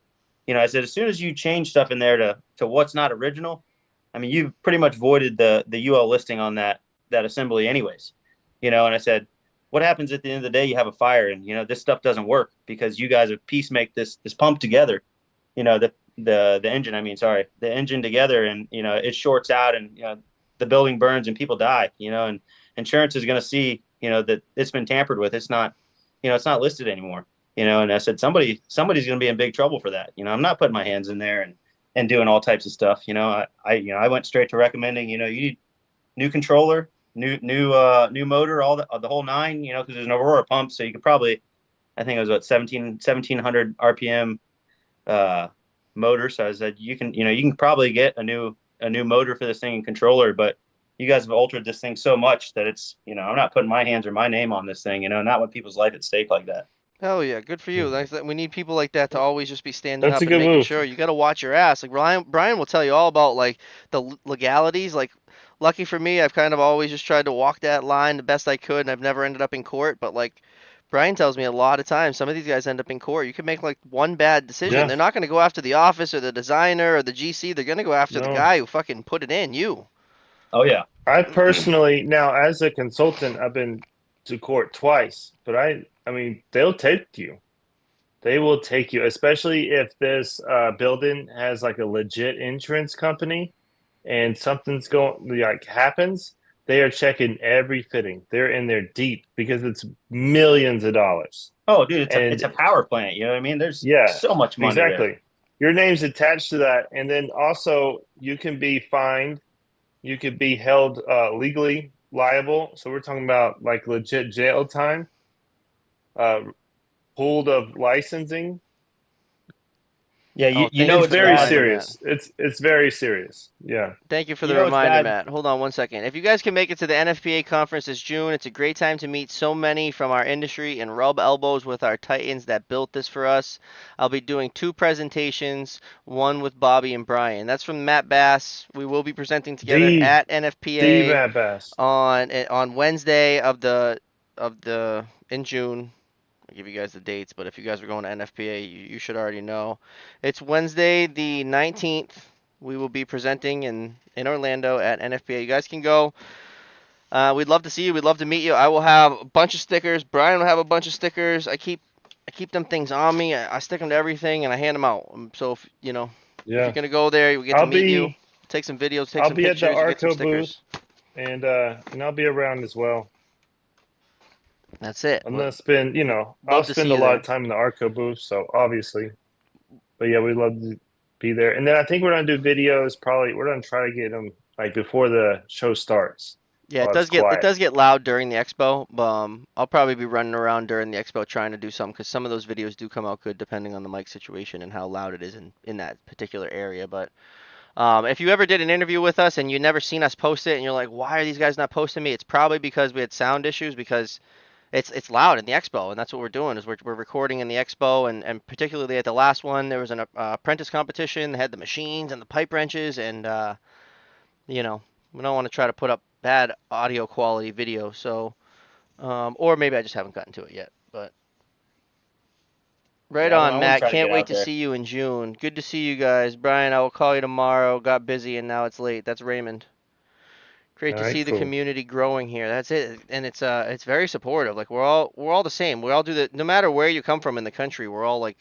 B: I said, as soon as you change stuff in there to what's not original, I mean, you've pretty much voided the UL listing on that assembly, anyways. And I said, what happens at the end of the day? You have a fire, and this stuff doesn't work because you guys have piecemake this pump together. The engine. I mean, sorry, the engine together, and it shorts out, and the building burns and people die, and insurance is going to see, that it's been tampered with. It's not, it's not listed anymore, and I said, somebody's going to be in big trouble for that. I'm not putting my hands in there and doing all types of stuff. I went straight to recommending, you need new controller, new motor, all the whole nine, cause there's an Aurora pump. So you could probably, I think it was what, 1700 RPM, motor. So I said, you can probably get a new motor for this thing and controller, but you guys have altered this thing so much that it's, I'm not putting my hands or my name on this thing, not with people's life at stake like that.
A: Hell yeah, good for you. We need people like that to always just be standing
C: That's
A: up
C: a
A: and
C: good
A: making
C: move.
A: sure. You got to watch your ass. Like Brian will tell you all about like the legalities. Like, lucky for me, I've kind of always just tried to walk that line the best I could, and I've never ended up in court. But like Brian tells me a lot of times, some of these guys end up in court. You can make like one bad decision.
C: Yeah.
A: They're not going to go after the office or the designer or the GC. They're going to go after the
C: No.
A: guy who fucking put it in, you.
B: Oh yeah.
C: I personally, now as a consultant, I've been to court twice, but I mean, they'll take you. They will take you, especially if this building has like a legit insurance company. and something's happens, they are checking every fitting. They're in there deep because it's millions of dollars.
B: Oh, dude, it's
C: And
B: a power plant. You know what I mean? There's
C: yeah,
B: so much money there.
C: exactly. Your name's attached to that, and then also you can be fined. You could be held legally liable. So we're talking about like legit jail time, pulled of licensing.
B: Yeah,
A: Oh,
B: you
A: thank
B: know
A: you
C: It's
A: for
B: it's
A: the
C: very
B: bad.
A: reminder, Matt.
C: serious. It's very serious. Yeah.
A: Thank you for
B: You
A: the
B: know it's
A: reminder,
B: bad.
A: Matt. Hold on one second. If you guys can make it to the NFPA conference this June, it's a great time to meet so many from our industry and rub elbows with our titans that built this for us. I'll be doing 2 presentations, one with Bobby and Brian. That's from Matt Bass. We will be presenting together
C: The
A: at
C: the
A: NFPA
C: Matt Bass.
A: on Wednesday of the in June. I'll give you guys the dates, but if you guys are going to NFPA, you should already know. It's Wednesday the 19th. We will be presenting in Orlando at NFPA. You guys can go. We'd love to see you. We'd love to meet you. I will have a bunch of stickers. Brian will have a bunch of stickers. I keep them things on me. I stick them to everything and I hand them out. So if if you're
C: Yeah.
A: gonna go there, we get to
C: I'll
A: meet you.
C: be
A: Take some videos, take
C: I'll
A: some
C: be at the
A: pictures. You get some
C: Arco booth,
A: stickers.
C: and I'll be around as well.
A: That's it.
C: I'm gonna spend, I'll
A: Love to see
C: spend a
A: you
C: lot
A: there.
C: of time in the Arco booth, so obviously. But yeah, we'd love to be there. And then I think we're gonna do videos. Probably we're gonna try to get them like before the show starts.
A: Yeah,
C: While
A: it
C: it's
A: does get it
C: quiet.
A: does get loud during the expo. I'll probably be running around during the expo trying to do something because some of those videos do come out good depending on the mic situation and how loud it is in that particular area. But if you ever did an interview with us and you never seen us post it and you're like, why are these guys not posting me? It's probably because we had sound issues because it's loud in the expo and that's what we're doing is we're recording in the expo and particularly at the last one there was an apprentice competition. They had the machines and the pipe wrenches and you know, we don't want to try to put up bad audio quality video. So, or maybe I just haven't gotten to it yet. But right
B: Yeah,
A: on,
B: I want to
A: Matt.
B: try to
A: Can't
B: get
A: wait
B: out
A: to
B: there.
A: see you in June. Good to see you guys. Brian, I will call you tomorrow. Got busy and now it's late. That's Raymond. Great
C: All
A: to
C: right,
A: see the
C: cool.
A: community growing here. That's it. And it's very supportive. Like we're all the same. We all do the no matter where you come from in the country, we're all like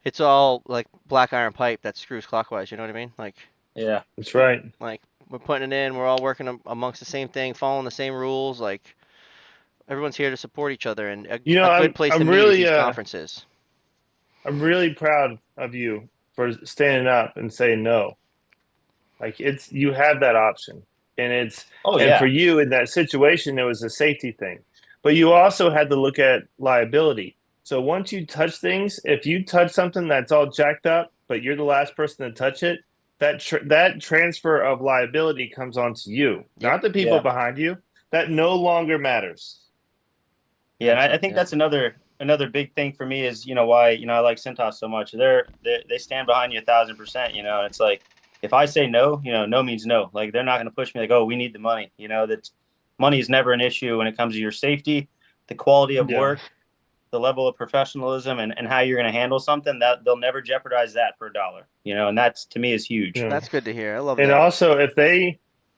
A: it's all like black iron pipe that screws clockwise, you know what I mean?
B: Yeah.
C: That's right.
A: Like we're putting it in, we're all working amongst the same thing, following the same rules, like everyone's here to support each other, and
C: You know,
A: a good
C: I'm
A: place to
C: I'm
A: meet is
C: really
A: these conferences.
C: I'm really proud of you for standing up and saying no. Like you have that option. And
B: Oh
C: and for
B: yeah.
C: you in that situation it was a safety thing. But you also had to look at liability. So once you touch things, if you touch something that's all jacked up, but you're the last person to touch it, that transfer of liability comes onto you,
A: Yep.
C: not the people
B: Yeah.
C: behind you. That no longer matters.
B: Yeah, and I think
A: Yep.
B: that's another big thing for me is why I like Cintas so much. They stand behind you 1,000%. And it's like if I say no, no means no. Like they're not going to push me like, oh, we need the money. That money is never an issue when it comes to your safety, the quality of
C: Yeah.
B: work, the level of professionalism, and how you're going to handle something. That they'll never jeopardize that for a dollar. And that's to me is huge.
C: Yeah.
A: That's good to hear. I love
C: And
A: that.
C: also,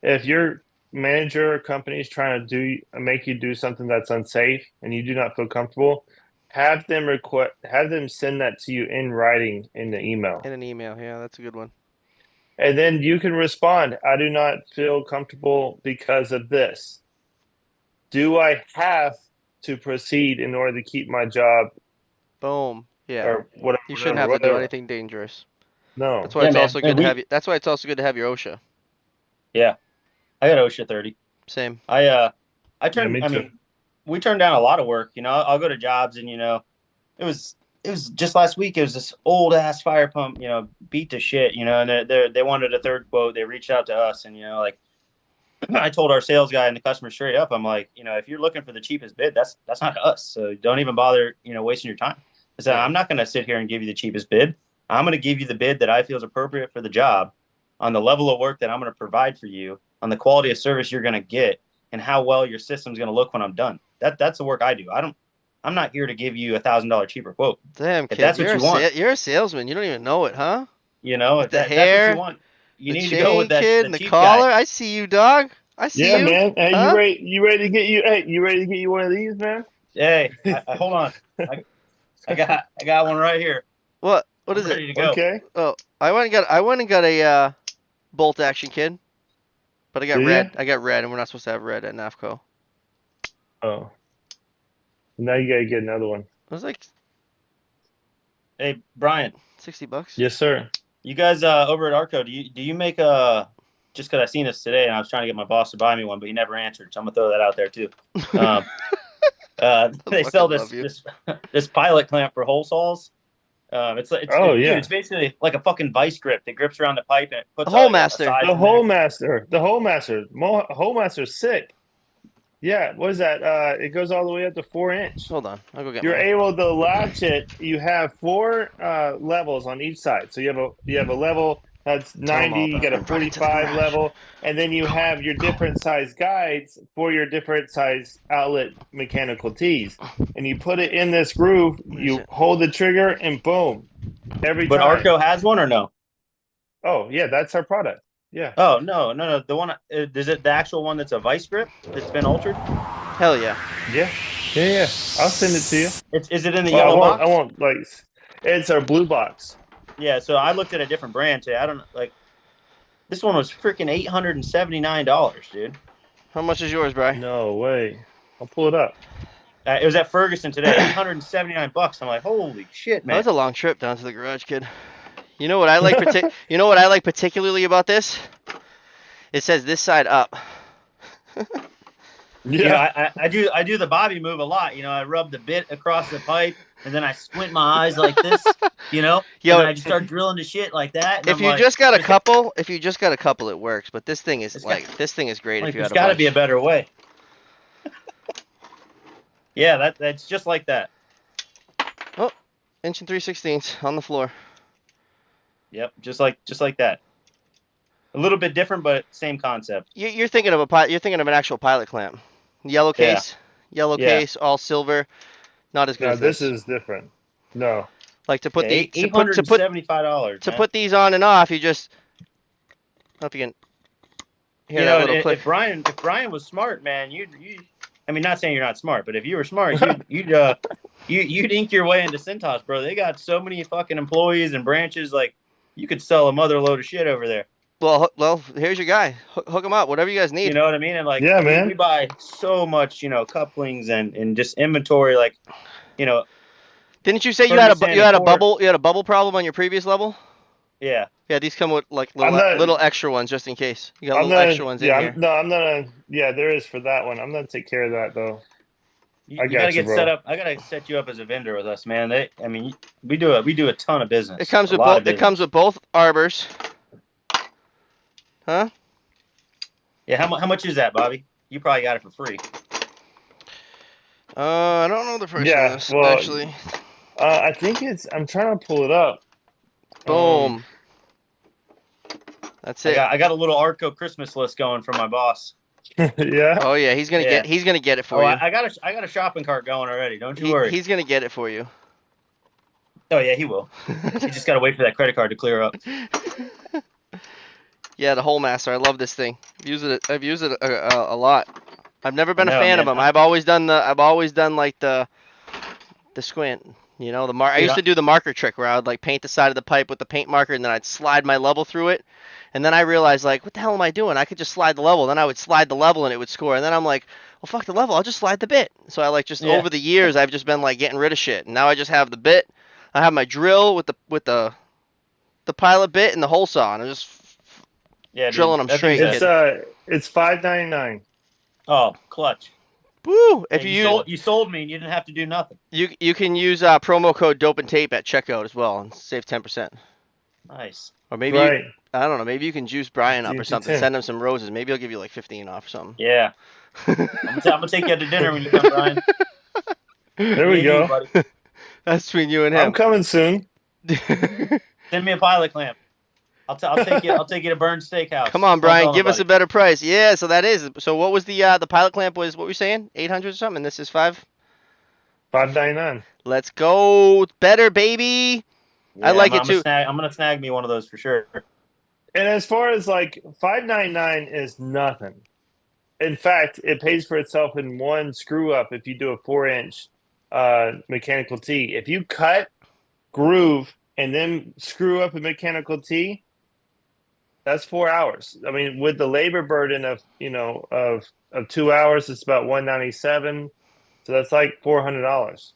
C: if your manager or company is trying to make you do something that's unsafe and you do not feel comfortable, have them send that to you in writing in the email,
A: In an email, yeah, that's a good one.
C: and then you can respond. I do not feel comfortable because of this. Do I have to proceed in order to keep my job
A: Boom. Yeah.
C: or whatever,
A: You shouldn't
C: whatever,
A: have to do
C: whatever?
A: anything dangerous. That's
C: No.
A: why
B: Yeah,
A: it's
B: man.
A: also good
B: And
A: to have you. That's why it's also good to have your OSHA.
B: yeah, I got OSHA 30.
A: Same.
B: I
C: Yeah,
B: turned.
C: me
B: I
C: too.
B: mean, we turned down a lot of work. I'll go to jobs and it was just last week. It was this old ass fire pump, beat to shit, and they wanted a third quote. They reached out to us, and like I told our sales guy and the customer straight up, I'm like, if you're looking for the cheapest bid, that's not us. So don't even bother, wasting your time. I said,
A: Yeah.
B: I'm not going to sit here and give you the cheapest bid. I'm going to give you the bid that I feel is appropriate for the job, on the level of work that I'm going to provide for you, on the quality of service you're going to get, and how well your system's going to look when I'm done. That's the work I do. I'm not here to give you $1,000 cheaper quote.
A: Damn,
B: If
A: kid,
B: that's what you want,
A: you're a salesman. You don't even know it, huh? With
B: if
A: the
B: that's what you
A: hair,
B: want, you
A: the
B: need to go with
A: chain,
B: that
A: kid,
B: the
A: and the
B: cheap guy.
A: collar. I see you, dog. I see
C: Yeah,
A: you.
C: man. Hey,
A: Huh?
C: you ready to get you? Hey, you ready to get you one of these, man?
B: Hey, I hold on. I got one right here.
A: What? What
B: I'm
A: is it?
B: ready to go.
C: Okay.
A: Oh, I went and got a bolt action, kid. But I got
C: Do
A: red.
C: ya?
A: I got red, and we're not supposed to have red at NAFCO.
C: Oh. Now you gotta get another one.
A: It was like
B: Hey, Brian,
A: $60.
C: Yes, sir.
B: you guys over at Arco, do you make just because I seen this today and I was trying to get my boss to buy me one, but he never answered, so I'm gonna throw that out there too. Um, they
A: fucking
B: sell
A: love
B: this
A: you.
B: this pilot clamp for hole saws.
C: Oh,
B: dude,
C: yeah.
B: it's basically like a fucking vice grip that grips around the pipe and it puts
A: Hole
B: like a
A: master.
B: size
C: The
B: in there.
C: Hole Master. The Hole Master. Hole Master's sick. Yeah, what is that? It goes all the way up to 4-inch.
A: Hold on, I'll go get
C: You're
A: mine.
C: able to latch it. You have 4 levels on each side. So you have a level that's
A: Tell 'em
C: 90.
A: all
C: You
A: about
C: got a
A: it. Run into the
C: 45
A: garage.
C: level, and then you have your different size guides for your different size outlet mechanical tees. And you put it in this groove.
A: Where is
C: You
A: it?
C: hold the trigger, and boom, every
B: But
C: time.
B: Arco has one or no?
C: Oh yeah, that's our product. Yeah.
B: Oh no. The one is it the actual one that's a vice grip that's been altered?
A: Hell yeah.
C: Yeah. I'll send it to you.
B: Is it in the
C: Well,
B: yellow box?
C: I won't like. It's our blue box.
B: Yeah, so I looked at a different brand today. I don't like this one was freaking $879, dude.
A: How much is yours, Bry?
C: No way. I'll pull it up.
B: It was at Ferguson today, $879. I'm like, holy shit,
A: That
B: man.
A: was a long trip down to the garage, kid. You know what I like? You know what I like particularly about this? It says this side up.
C: Yeah.
B: You know, I do the Bobby move a lot. You know, I rub the bit across the pipe and then I squint my eyes like this, you know,
A: Yo,
B: and then I just start drilling the shit like that. And
A: if
B: I'm
A: you
B: like,
A: just got a couple, it works. But this thing is this thing is great
B: like
A: if you
B: there's
A: had a
B: got to
A: bunch.
B: be a better way. Yeah, that's just like that.
A: Oh, inch and 3/16 on the floor.
B: Yep, just like that. A little bit different, but same concept.
A: You're thinking of you're thinking of an actual pilot clamp. Yellow
B: Yeah.
A: case, yellow
B: Yeah.
A: case, all silver. Not as good
C: No,
A: as
C: this
A: this.
C: is different. No.
A: Like to put
B: Yeah,
A: the
B: $875.
A: to
B: man.
A: put these on and off, you just I don't know if you can hear
B: You
A: that
B: know,
A: little
B: and
A: click.
B: if Brian was smart, man, you. I mean, not saying you're not smart, but if you were smart, you'd ink your way into Cintas, bro. They got so many fucking employees and branches, like you could sell a mother load of shit over there.
A: Well, here's your guy. Hook him up. Whatever you guys need.
B: You know what I mean? And like,
C: Yeah,
B: we
C: man.
B: buy so much, you know, couplings and just inventory, like, you know,
A: Didn't you say you
B: Ferguson and
A: had a
B: Ford.
A: bubble problem on your previous level?
B: Yeah.
A: Yeah, these come with like
C: I'm not-
A: little extra ones just in case. You got
C: I'm
A: little
C: not.
A: extra ones
C: Yeah.
A: in here.
C: I'm not. Yeah, there is for that one. I'm gonna take care of that though.
B: You
C: I
B: gotta
C: got you,
B: get
C: bro.
B: set up. I gotta set you up as a vendor with us, man. I mean, we do a ton of business.
A: It comes
B: a
A: with
B: lot of
A: both. It
B: business.
A: comes with both arbors. Huh?
B: Yeah, how much is that, Bobby? You probably got it for free.
A: I don't know the price
C: Yeah,
A: on this
C: well,
A: actually.
C: I think it's. I'm trying to pull it up.
A: Boom. That's it.
B: I got a little Arco Christmas list going from my boss.
C: Yeah.
A: Oh yeah, he's gonna
B: Yeah.
A: get it for you.
B: I got a shopping cart going already. Don't you worry.
A: He's gonna get it for you.
B: Oh yeah, he will. You just gotta wait for that credit card to clear up.
A: Yeah, the Hole Master. I love this thing. I've used it a lot. I've never been a fan of
B: man.
A: them. I've always done like the squint. You know, I used to do the marker trick where I would like paint the side of the pipe with the paint marker and then I'd slide my level through it. And then I realized like, what the hell am I doing? I could just slide the level. Then I would slide the level and it would score. And then I'm like, well, fuck the level. I'll just slide the bit. So I like over the years I've just been like getting rid of shit. And now I just have the bit. I have my drill with the pilot bit and the hole saw, and I'm just drilling them straight.
C: It's $5.99.
B: Oh, clutch.
A: Woo! If
B: Hey,
A: you
B: sold me and you didn't have to do nothing.
A: you can use promo code Dope and Tape at checkout as well and save 10%.
B: Nice.
A: Or maybe
C: Right.
A: I don't know. Maybe you can juice Brian up or something.
C: 10.
A: Send him some roses. Maybe he'll give you like 15 off or something.
B: Yeah. I'm gonna take you out to dinner when you come, Brian.
C: There we go.
B: Buddy.
A: That's between you and him.
C: I'm coming soon.
B: Send me a pilot clamp. I'll take you. I'll take you to Burns Steakhouse.
A: Come on, Brian. Give us
B: nobody.
A: a better price. Yeah. So that is. So what was the pilot clamp was? What were you saying? 800 or something. And this is
C: $5.99.
A: Let's go. Better, baby.
B: Yeah,
A: I like it too.
B: I'm gonna snag me one of those for sure.
C: And as far as like $5.99 is nothing. In fact, it pays for itself in one screw up if you do a 4-inch mechanical tee. If you cut, groove, and then screw up a mechanical tee, That's 4 hours. I mean, with the labor burden of of 2 hours, it's about 197. So that's like $400.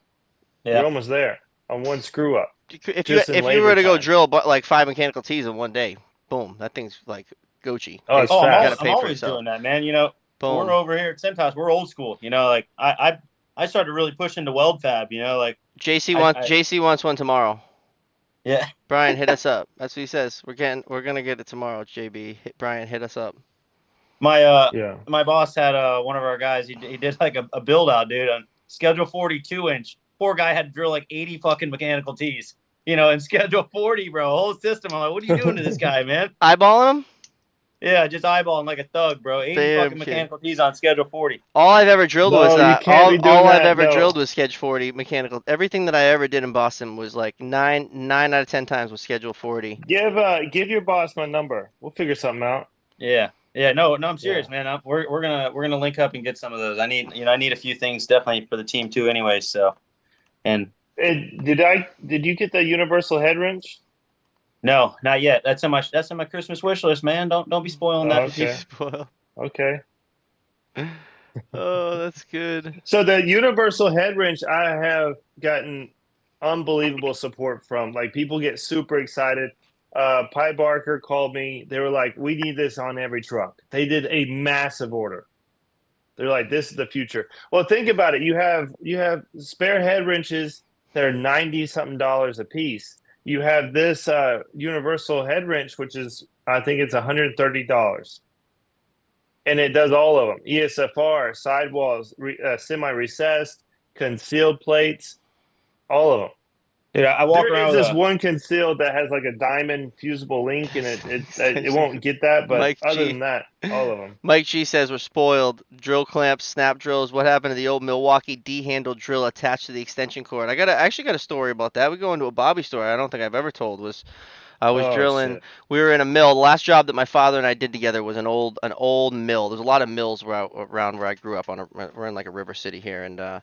B: Yeah.
C: You're almost there on one screw up,
A: If you
C: just in
A: if you were
C: labor
A: to go
C: time.
A: drill but like 5 mechanical tees in one day, boom, that thing's like Gucci.
C: Oh, it's
B: Oh,
A: Got to
C: fast.
B: I'm
A: pay for
B: always
A: itself.
B: doing that, man. You know, we're
A: Boom.
B: over here at Centos. We're old school. You know, like I started really pushing to weld fab. You know, like I
A: JC wants one tomorrow.
B: yeah.
A: Brian, hit us up. That's what he says. We're gonna get it tomorrow. JB, Brian, hit us up.
B: My
C: Yeah.
B: my boss had one of our guys. He did like a build out, dude, on schedule 42 inch. Poor guy had to drill like 80 fucking mechanical tees. You know, and schedule 40, bro, whole system. I'm like, what are you doing to this guy, man?
A: Eyeballing him?
B: Yeah, just eyeballing like a thug, bro. 80
A: Damn
B: fucking
A: kid.
B: mechanical tees on schedule 40.
A: All I've ever drilled was
C: No, you can't be doing
A: all I've
C: that.
A: ever drilled
C: No.
A: was Schedule 40 mechanical. Everything that I ever did in Boston was like nine out of 10 times was Schedule 40.
C: Give your boss my number. We'll figure something out.
B: Yeah, yeah, no, I'm
C: Yeah.
B: serious, man. We're gonna link up and get some of those. I need a few things definitely for the team too, anyway. So, and
C: Did you get the universal head wrench?
B: no, not yet. That's on my Christmas wish list, man. Don't be spoiling that
C: Oh,
B: for people.
C: okay.
A: Spoil.
C: Okay.
A: Oh, that's good.
C: So the universal head wrench, I have gotten unbelievable support from. Like people get super excited. Pi Barker called me. They were like, "We need this on every truck." They did a massive order. They're like, "This is the future." Well, think about it. You have spare head wrenches that are 90 something dollars a piece. You have this universal head wrench, which is I think it's $130. And it does all of them: ESFR, sidewalls, semi-recessed, concealed plates, all of them.
B: Dude, I walk
C: There
B: around
C: is
B: with
C: this
B: a
C: one concealed that has like a diamond fusible link, and it won't get that. But
A: Mike
C: other
A: G.
C: than that, all of them.
A: Mike G says we're spoiled. Drill clamps, snap drills. What happened to the old Milwaukee D-handle drill attached to the extension cord? I actually got a story about that. We go into a Bobby story. I don't think I've ever told. I was
C: Oh
A: drilling.
C: shit!
A: We were in a mill. The last job that my father and I did together was an old mill. There's a lot of mills around where I grew up. We're in like a river city here, and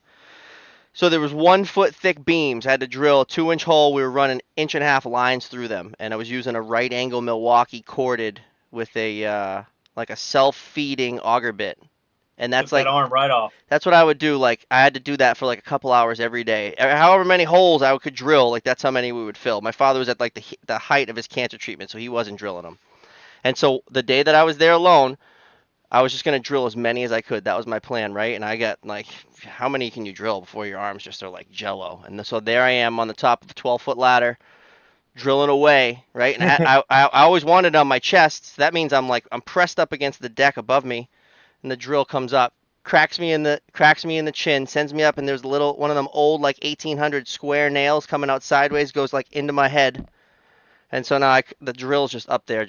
A: so there was 1 foot thick beams. I had to drill a 2 inch hole. We were running inch and a half lines through them, and I was using a right angle Milwaukee corded with a like a self feeding auger bit, and
B: took that arm right off.
A: that's what I would do. Like I had to do that for like a couple hours every day. However many holes I could drill, like that's how many we would fill. My father was at like the height of his cancer treatment, so he wasn't drilling them. And so the day that I was there alone, I was just gonna drill as many as I could. That was my plan, right? And I got like, how many can you drill before your arms just are like jello? And so there I am on the top of a 12-foot ladder, drilling away, right? And I always wanted it on my chest. So that means I'm pressed up against the deck above me, and the drill comes up, cracks me in the chin, sends me up, and there's a little one of them old like 1800 square nails coming out sideways, goes like into my head, and so now the drill's just up there,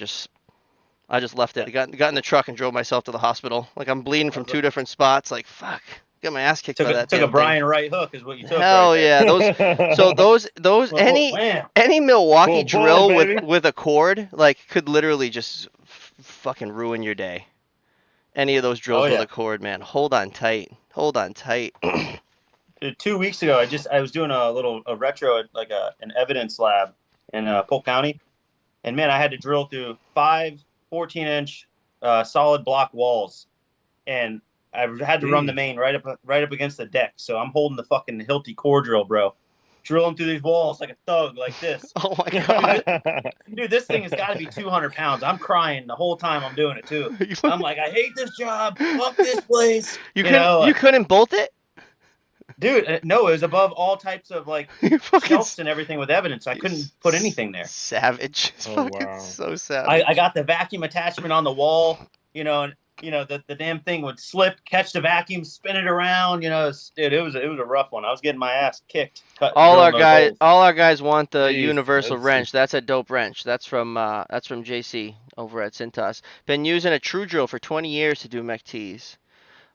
A: I just left it. I got in the truck and drove myself to the hospital. Like I'm bleeding from two different spots. Like fuck, got my ass kicked by that
B: Took a
A: damn thing.
B: Brian right hook is what you took right
A: Hell
B: there.
A: yeah, those
B: Oh, wham.
A: any Milwaukee
C: Full pull,
A: drill
C: baby.
A: with a cord like could literally just fucking ruin your day. Any of those drills
B: Oh
A: with
B: yeah.
A: a cord, man. Hold on tight. Hold on tight.
B: 2 weeks ago, I was doing a retro at like an evidence lab in Polk County, and man, I had to drill through 14-inch solid block walls, and I had to run the main right up against the deck. So I'm holding the fucking Hilti core drill, bro, drilling through these walls like a thug, like this.
A: Oh my god.
B: Dude, this thing has got to be 200 pounds. I'm crying the whole time I'm doing it too. I'm like, I hate this job. Fuck this place.
A: You couldn't bolt it?
B: Dude, no, it was above all types of like
A: You fucking
B: shelves and everything with evidence. I couldn't put anything there.
A: savage. It's
C: Oh,
A: fucking
C: wow.
A: so savage.
B: I got the vacuum attachment on the wall, and the damn thing would slip, catch the vacuum, spin it around. Dude, it was a rough one. I was getting my ass kicked.
A: All our
B: Drilling
A: guys want the
C: Jeez,
A: universal
C: that's-
A: wrench. That's a dope wrench. That's from JC over at Cintas. Been using a true drill for 20 years to do mech tees.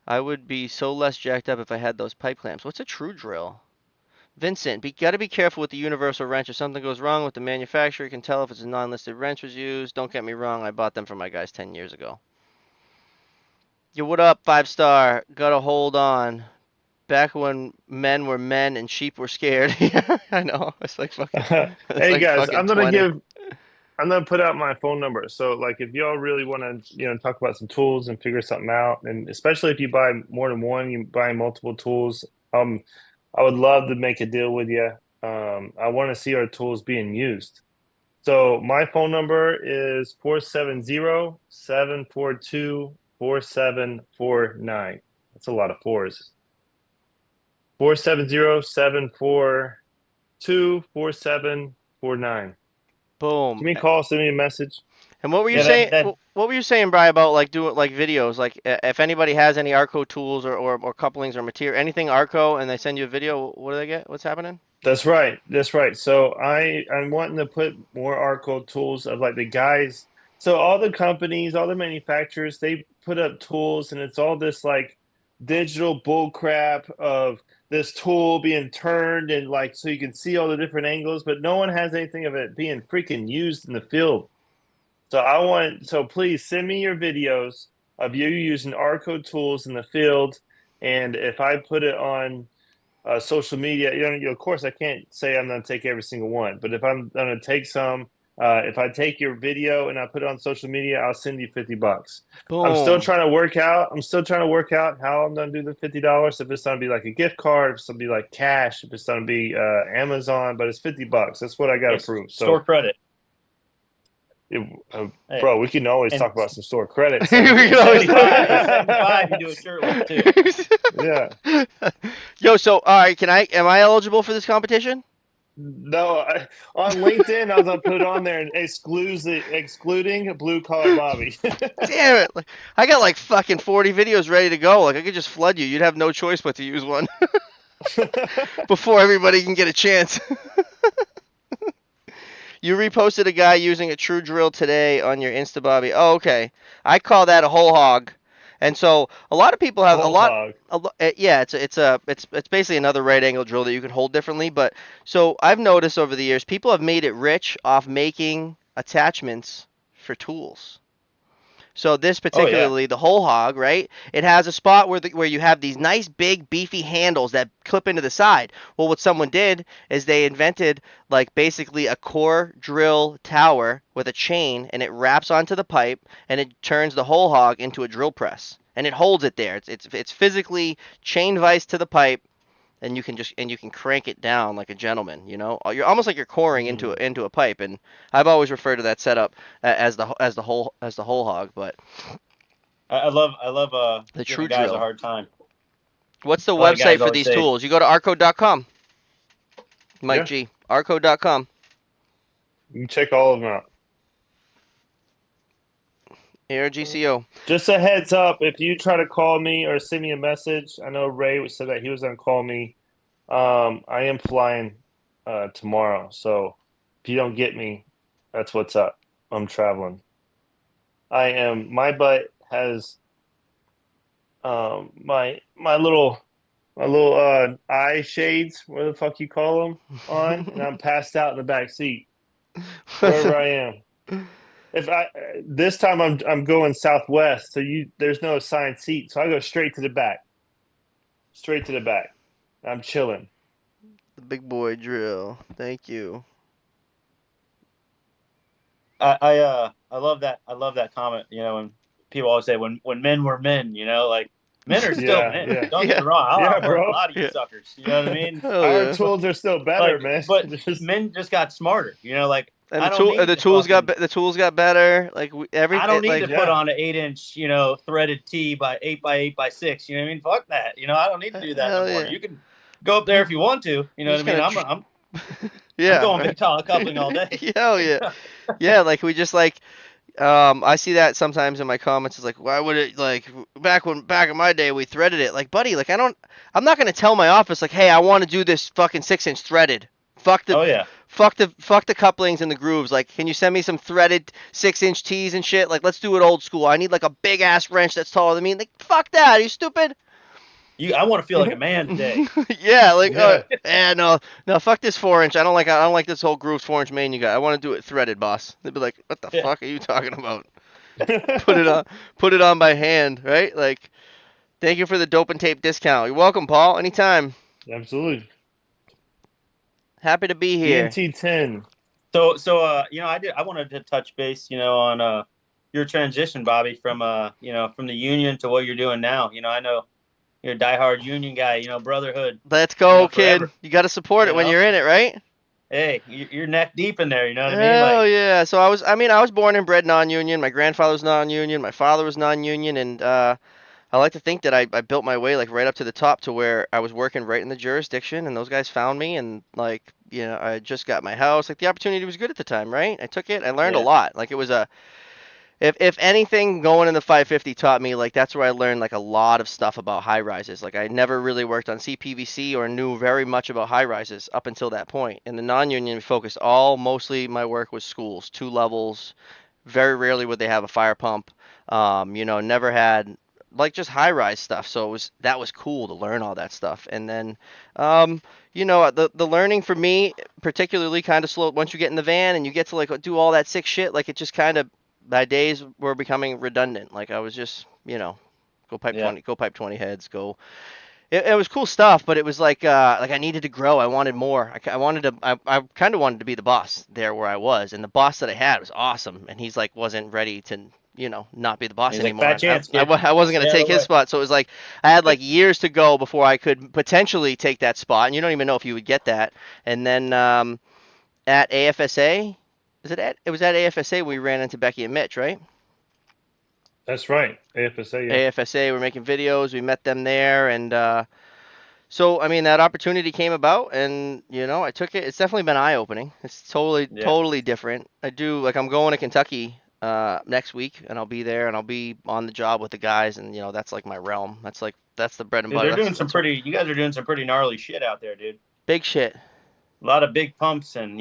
A: I would be so less jacked up if I had those pipe clamps. What's a true drill? Vincent, gotta be careful with the universal wrench. If something goes wrong with the manufacturer, you can tell if it's a non-listed wrench was used. Don't get me wrong, I bought them for my guys 10 years ago. Yo, what up, 5-star? Gotta hold on. Back when men were men and sheep were scared. Yeah, I know. It's like fucking. It's
C: Hey
A: like
C: guys,
A: fucking
C: I'm gonna
A: 20.
C: I'm gonna put out my phone number. So like if y'all really want to, talk about some tools and figure something out, and especially if you buy more than one, you buy multiple tools, I would love to make a deal with you. I want to see our tools being used. So my phone number is 470-742-4749. That's a lot of fours. 470-742-4749.
A: Boom.
C: Give me a call, send me a message.
A: And what were you
B: Yeah,
A: saying?
B: that
A: What were you saying, Bri, about like doing like videos? Like if anybody has any Arco tools or couplings or material, anything Arco, and they send you a video, what do they get? What's happening?
C: That's right. That's right. So I'm wanting to put more Arco tools of like the guys. So all the companies, all the manufacturers, they put up tools, and it's all this like digital bull crap of this tool being turned and like so you can see all the different angles, but no one has anything of it being freaking used in the field. So please send me your videos of you using Arco tools in the field, and if I put it on social media, of course, I can't say I'm going to take every single one, but if I'm going to take some, if I take your video and I put it on social media, I'll send you $50. I'm still
A: Boom.
C: trying to work out. I'm still trying to work out how I'm going to do the $50. If it's going to be like a gift card, if it's going to be like cash, if it's going to be Amazon, but it's $50. That's what I got to
B: yes,
C: prove.
B: store
C: So,
B: credit. Hey,
C: bro, we can always
B: and
C: talk about some store credit.
A: We
C: So.
A: can always talk.
B: 75, you do a shirtless too.
C: Yeah.
A: Yo, so all right, am I eligible for this competition?
C: No, on LinkedIn, I was gonna put it on there and excluding blue collar Bobby.
A: Damn it! Like, I got like fucking 40 videos ready to go. Like I could just flood you. You'd have no choice but to use one before everybody can get a chance. You reposted a guy using a true drill today on your Insta, Bobby. Oh, okay. I call that a whole hog. And so a lot of people have
C: Whole hog.
A: yeah, it's basically another right angle drill that you can hold differently. But so I've noticed over the years, people have made it rich off making attachments for tools. So this
B: Oh yeah.
A: particularly, the whole hog, right? It has a spot where you have these nice big beefy handles that clip into the side. Well, what someone did is they invented like basically a core drill tower with a chain, and it wraps onto the pipe, and it turns the whole hog into a drill press, and it holds it there. It's physically chain vise to the pipe, and you can crank it down like a gentleman. You're almost like you're coring
C: Mm.
A: into a pipe. And I've always referred to that setup as the whole hog. But
B: I love
A: the true
B: giving guys a
A: drill.
B: hard time.
A: What's the
B: A lot of
A: website
B: guys
A: for
B: always
A: these
B: say,
A: tools? You go to arco.com. Mike
C: Yeah,
A: G. Arco.com.
C: you can check all of them out.
A: ARGCO.
C: Just a heads up, if you try to call me or send me a message, I know Ray said that he was gonna call me. I am flying tomorrow, so if you don't get me, that's what's up. I'm traveling. My butt has my little eye shades, where the fuck you call them, on, and I'm passed out in the back seat wherever I am. If I This time I'm going Southwest, so there's no assigned seat, so I go straight to the back, straight to the back. I'm chilling.
A: The big boy drill. Thank you.
B: I love that. I love that comment. When people always say when men were men, like men are still
C: Yeah,
B: men.
C: yeah,
B: Don't get
A: Yeah.
B: me wrong. I'll
C: yeah,
B: outwork a
C: bro.
B: lot of you
A: Yeah.
B: suckers. You know what I mean?
A: Hell
C: Our
A: yeah.
C: tools are still better,
B: Like,
C: man.
B: but
C: Just
B: men just got smarter.
A: And
B: I don't need
A: the
B: to
A: tools got
B: fucking.
A: the tools got better. Like
B: I don't need to
A: like
B: put
C: yeah,
B: on an 8-inch, threaded tee by 8 by 8 by 6. You know what I mean? Fuck that. I don't need to do that no
A: hell
B: more.
A: yeah.
B: You can go up there if you want to. You know
A: You're
B: what I
A: just
B: mean?
A: gonna
B: I'm
A: yeah,
B: going
A: right.
B: big tall coupling all day.
A: Hell yeah. Yeah, like we just like I see that sometimes in my comments. It's like, why would it like back in my day we threaded it? Like, buddy, like I'm not gonna tell my office like, hey, I want to do this fucking 6-inch threaded. Fuck the
B: Oh yeah.
A: fuck the couplings and the grooves. Like, can you send me some threaded 6-inch tees and shit? Like, let's do it old school. I need like a big ass wrench that's taller than me. Like, fuck that. Are you stupid?
B: I want to feel like a man today.
A: Yeah, like
C: yeah.
A: no, fuck this 4-inch. I don't like this whole grooves 4-inch main you got. I want to do it threaded, boss. They'd be like, what the
B: Yeah.
A: fuck are you talking about? Put it on, put it on by hand, right? Like, thank you for the dope and tape discount. You're welcome, Paul. Anytime.
C: Absolutely.
A: Happy to be here.
C: DNT 10.
B: I wanted to touch base, on your transition, Bobby, from from the union to what you're doing now. I know you're a diehard union guy, brotherhood,
A: Let's go, kid.
B: forever.
A: You got to support
B: You
A: it when
B: know,
A: you're in it, right?
B: hey, you're neck deep in there. You know what I mean?
A: Hell
B: Like,
A: yeah. So I was born and bred non-union. My grandfather was non-union. My father was non-union, and I like to think that I built my way like right up to the top to where I was working right in the jurisdiction, and those guys found me, and like I just got my house. Like the opportunity was good at the time, right? I took it. I learned a
B: yeah,
A: lot. Like it was a if anything, going in the 550 taught me like that's where I learned like a lot of stuff about high rises. Like I never really worked on CPVC or knew very much about high rises up until that point. In the non-union, we focused mostly my work was schools, 2 levels. Very rarely would they have a fire pump. Never had like just high rise stuff. So that was cool to learn all that stuff. And then, the learning for me particularly kind of slowed once you get in the van and you get to like do all that sick shit. Like it just kind of my days were becoming redundant. Like I was just, go pipe
B: yeah.
A: 20, go pipe 20 heads, go. It was cool stuff, but it was like I needed to grow. I wanted more. I wanted to. I kind of wanted to be the boss there where I was, and the boss that I had was awesome, and he's like wasn't ready to, not be the boss
B: He's like,
A: anymore.
B: fat
A: And I,
B: chance,
A: I,
B: kid.
A: I wasn't
B: Stay
A: gonna
B: out of
A: take
B: the
A: his
B: way.
A: spot, so it was like I had like years to go before I could potentially take that spot, and you don't even know if you would get that. And then at AFSA, it was at AFSA we ran into Becky and Mitch, right?
C: That's right. AFSA, yeah.
A: AFSA, we're making videos. We met them there, and so I mean that opportunity came about, and I took it. It's definitely been eye opening. It's totally
B: Yeah.
A: totally different. I'm going to Kentucky next week, and I'll be there, and I'll be on the job with the guys, and that's like my realm. That's the bread and
B: Dude,
A: butter.
B: they're
A: That's
B: doing some
A: that's what
B: pretty. You guys are doing some pretty gnarly shit out there, dude.
A: big shit.
B: A lot of big pumps and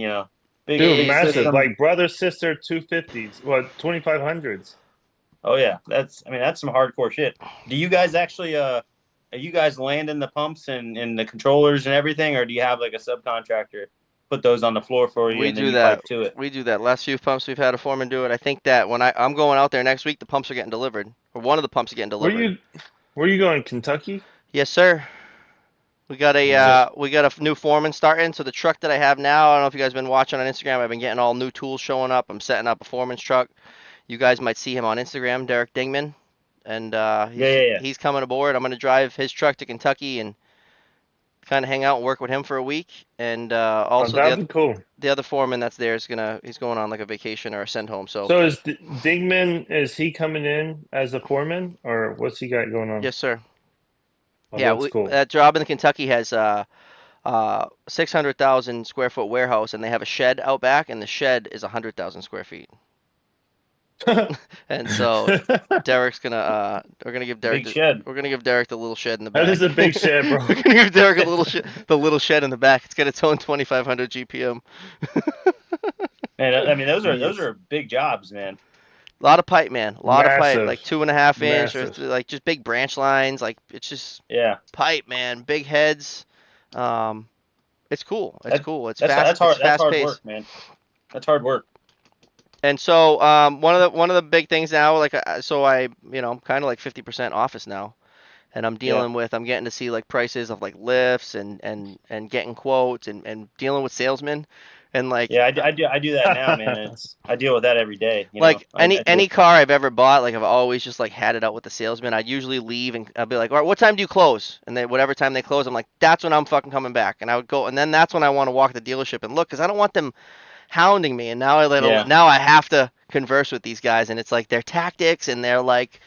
C: Dude,
B: big
C: massive.
B: systems.
C: Like brother, sister, 250s. What, 2500s?
B: Oh yeah, that's some hardcore shit. Do you guys actually are you guys landing the pumps and the controllers and everything, or do you have like a subcontractor put those on the floor for you
A: We
B: and then
A: do
B: you
A: that.
B: pipe to it?
A: We do that. Last few pumps we've had a foreman do it. I think that when I'm going out there next week, the pumps are getting delivered, or one of the pumps are getting
C: Where
A: delivered.
C: you where you going, Kentucky?
A: Yes, sir.
C: Nice.
A: We got a new foreman starting. So the truck that I have now, I don't know if you guys have been watching on Instagram. I've been getting all new tools showing up. I'm setting up a foreman's truck. You guys might see him on Instagram, Derek Dingman, and
B: Yeah, yeah, yeah.
A: he's coming aboard. I'm gonna drive his truck to Kentucky and kind of hang out and work with him for a week. And
C: Oh,
A: also
C: that'd be cool.
A: the other foreman that's there he's going on like a vacation or a send home. So
C: So is Dingman, is he coming in as a foreman or what's he got going on?
A: yes, sir.
C: Oh,
A: Yeah,
C: that's cool.
A: that job in Kentucky has 600,000 square foot warehouse, and they have a shed out back, and the shed is 100,000 square feet. And so Derek's gonna we're gonna give Derek
B: Big shed.
A: the little shed in the
C: That
A: back.
C: is a big shed, bro.
A: We're gonna give Derek the little shed in the back. It's got its own 2,500 GPM.
B: And I mean those
C: Jeez.
B: are big jobs, man.
A: A lot of pipe, man. A lot of pipe,
C: Massive.
A: like 2.5 inch or
C: Massive.
A: like just big branch lines. Like it's just
B: Yeah.
A: pipe, man. Big heads. Um, it's cool. It's
B: That
A: cool. It's
B: that's
A: fast.
B: that's
A: It's
B: hard that's
A: fast
B: hard
A: paced.
B: work, man. That's hard work.
A: And so one of the big things now, like so I'm kind of like 50% office now, and
B: Yeah.
A: I'm getting to see like prices of like lifts and getting quotes and dealing with salesmen, and like
B: Yeah, I do that now, man. I deal with that every day,
A: like
B: I do.
A: any car I've ever bought, like I've always just like had it out with the salesman. I'd usually leave and I'd be like, all right, what time do you close? And then whatever time they close, I'm like, that's when I'm fucking coming back. And I would go, and then that's when I want to walk the dealership and look, because I don't want them hounding me. And
B: Yeah.
A: now I have to converse with these guys, and it's like their tactics and they're like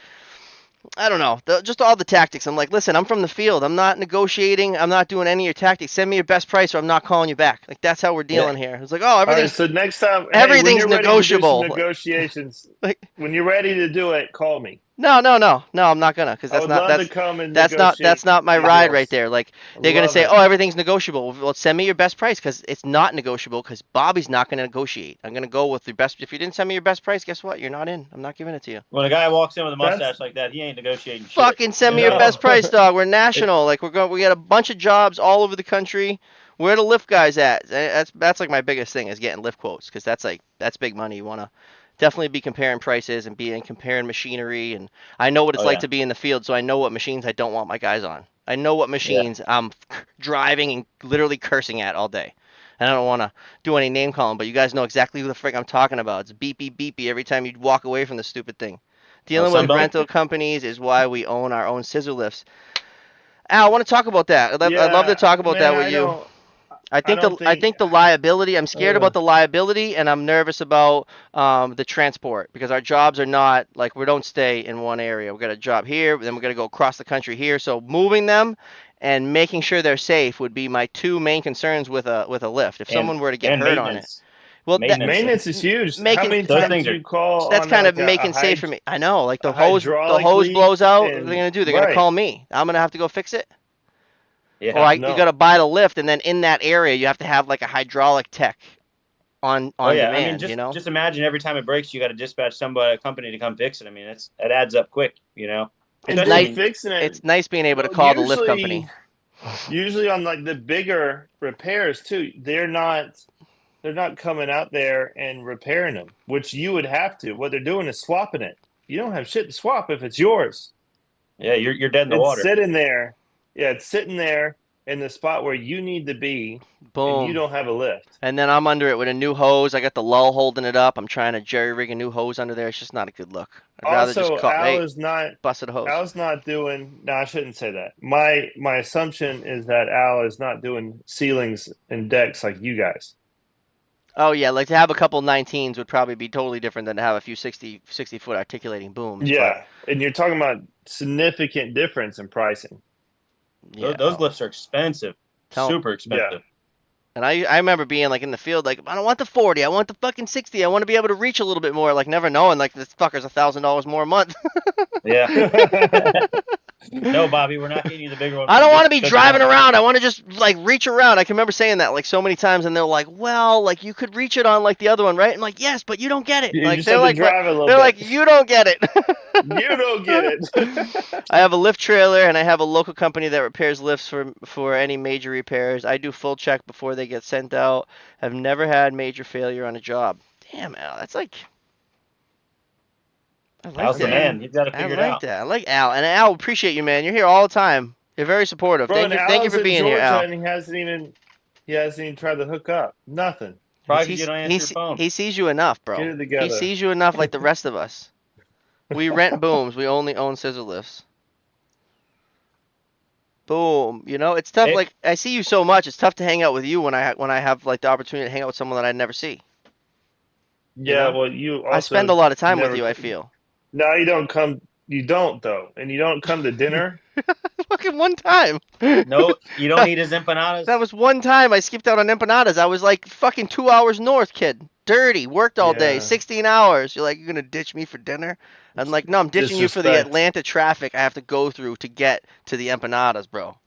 A: I don't know, just all the tactics. I'm like, listen, I'm from the field. I'm not negotiating. I'm not doing any of your tactics. Send me your best price, or I'm not calling you back. Like that's how we're
B: Yeah.
A: dealing here. It's like, oh,
C: All right, so next time, hey, when
A: everything's
C: you're ready to do some
A: negotiable.
C: negotiations,
A: Like,
C: when you're ready to do it, call me.
A: no, I'm not gonna, because
C: I would love to come and
A: that's
C: negotiate
A: not my
C: good
A: ride right
C: deals.
A: there. Like
C: I
A: they're gonna
C: love
A: say,
C: it.
A: oh, everything's negotiable. Well, send me your best price, because it's not negotiable, because Bobby's not gonna negotiate. I'm gonna go with your best. If you didn't send me your best price, guess what? You're not in. I'm not giving it to you.
B: When a guy walks in with a
C: That's
B: mustache like that, he ain't negotiating shit.
A: Fucking send me your best
C: no.
A: price, dog. We're
B: It,
A: national. Like we got a bunch of jobs all over the country. Where the lift guys at? That's like my biggest thing is getting lift quotes, because that's big money. You wanna definitely be comparing prices and comparing machinery, and I know what it's
B: oh
A: like
B: yeah,
A: to be in the field, so I know what machines I don't want my guys on. I know what
B: yeah.
A: machines I'm driving and literally cursing at all day. And I don't want to do any name calling, but you guys know exactly who the frick I'm talking about. It's beepy beepy every time you walk away from the stupid thing. Dealing with
B: Sunbelt?
A: rental companies is why we own our own scissor lifts. Al, I want to talk about that. I'd love to
C: Yeah,
A: talk about
C: man,
A: that with you.
C: I don't
A: I
C: think.
A: think the liability. I'm scared
C: Uh,
A: about the liability, and I'm nervous about the transport because our jobs are not like we don't stay in one area. We got a job here, then we're gonna go across the country here. So moving them and making sure they're safe would be my two main concerns with a lift. If
B: and
A: someone were to get
B: and
A: hurt on it,
B: maintenance.
A: well,
B: Maintenance.
C: Maintenance is huge. How
A: making
C: many
B: Those
C: times
B: things
C: do
B: are
C: you call
A: that's
C: on
A: kind of
C: like
A: making safe for me. I know, like
C: a
A: the
C: hydraulic
A: hose blows
C: leak?
A: out. What are they
C: And
A: gonna do? They're gonna
C: right,
A: call me. I'm gonna have to go fix it. Or
B: yeah.
A: you
C: no.
A: gotta buy the lift, and then in that area you have to have like a hydraulic tech
B: Oh
A: on
B: yeah. I mean,
A: demand. You
B: just
A: know.
B: just imagine every time it breaks, you got to dispatch somebody, a company to come fix it. I mean, it adds up quick.
A: It's
B: Especially.
C: And
B: I
A: nice.
B: mean,
C: fixing it.
A: It's nice being able to
C: Well,
A: call the lift company.
C: usually on like the bigger repairs too, they're not coming out there and repairing them, which you would have to. What they're doing is swapping it. You don't have shit to swap if it's yours.
B: yeah, you're dead in the
C: It's
B: water.
C: sitting there. Yeah, it's sitting there in the spot where you need to be, and you
A: Boom.
C: don't have a lift.
A: And then I'm under it with a new hose. I got the lull holding it up. I'm trying to jerry rig a new hose under there. It's just not a good look. I'd rather just
C: Also,
A: call. Hey, busted a hose.
C: Al's not doing. No, I shouldn't say that. My assumption is that Al is not doing ceilings and decks like you guys.
A: Oh yeah, like to have a couple 19s would probably be totally different than to have a few 60 foot articulating booms. But
C: Yeah, and you're talking about significant difference in pricing.
A: yeah,
B: Those lifts are expensive,
A: tell.
B: super
C: Yeah.
B: expensive.
A: And I remember being like in the field, like I don't want the 40, I want the fucking 60. I want to be able to reach a little bit more. Like never knowing, like this fucker's $1,000 more a month.
B: Yeah. No, Bobby, we're not getting you the bigger one.
A: I don't want to
B: just
A: be
B: because you
A: driving
B: want it.
A: around. I want to just like reach around. I can remember saying that like so many times, and they're like, "Well, like you could reach it on like the other one, right?" I'm like, "Yes, but you don't get it."
C: You
A: Like
C: just have to drive a little bit.
A: you don't get it.
C: You don't get it.
A: I have a lift trailer, and I have a local company that repairs lifts for any major repairs. I do full check before they get sent out. I've never had major failure on a job. Damn, Al, that's like I like
B: Al's the
C: I
A: that.
B: man.
C: mean,
B: He's got to
A: I
B: figure it
A: like
B: out.
A: that. I like Al, and Al, appreciate you, man. You're here all the time. You're very supportive.
C: bro, and
A: Thank you
C: Al's
A: for
C: in
A: being here,
C: Georgia,
A: Al.
C: and he hasn't even tried to hook up. Nothing.
B: Probably because you don't answer your phone.
A: He sees you enough,
C: Get
A: bro.
C: it
A: He
C: together.
A: sees you enough like the rest of us. We rent booms. We only own scissor lifts. Boom. You know, it's tough.
B: Hey,
A: Like I see you so much. It's tough to hang out with you when I have like the opportunity to hang out with someone that I never see.
C: Yeah,
A: know?
C: well, you
A: I
C: also
A: spend a lot of time with
C: never.
A: you. I feel.
C: No, you don't come. You don't though, and you don't come to dinner.
A: Fucking one time.
B: no, you don't need his empanadas.
A: That was one time I skipped out on empanadas. I was like fucking 2 hours north, kid. Dirty. Worked all day.
C: Yeah.
A: 16 hours. You're like, you're gonna ditch me for dinner? I'm like, no, I'm ditching you for the
C: Disrespect.
A: Atlanta traffic I have to go through to get to the empanadas, bro.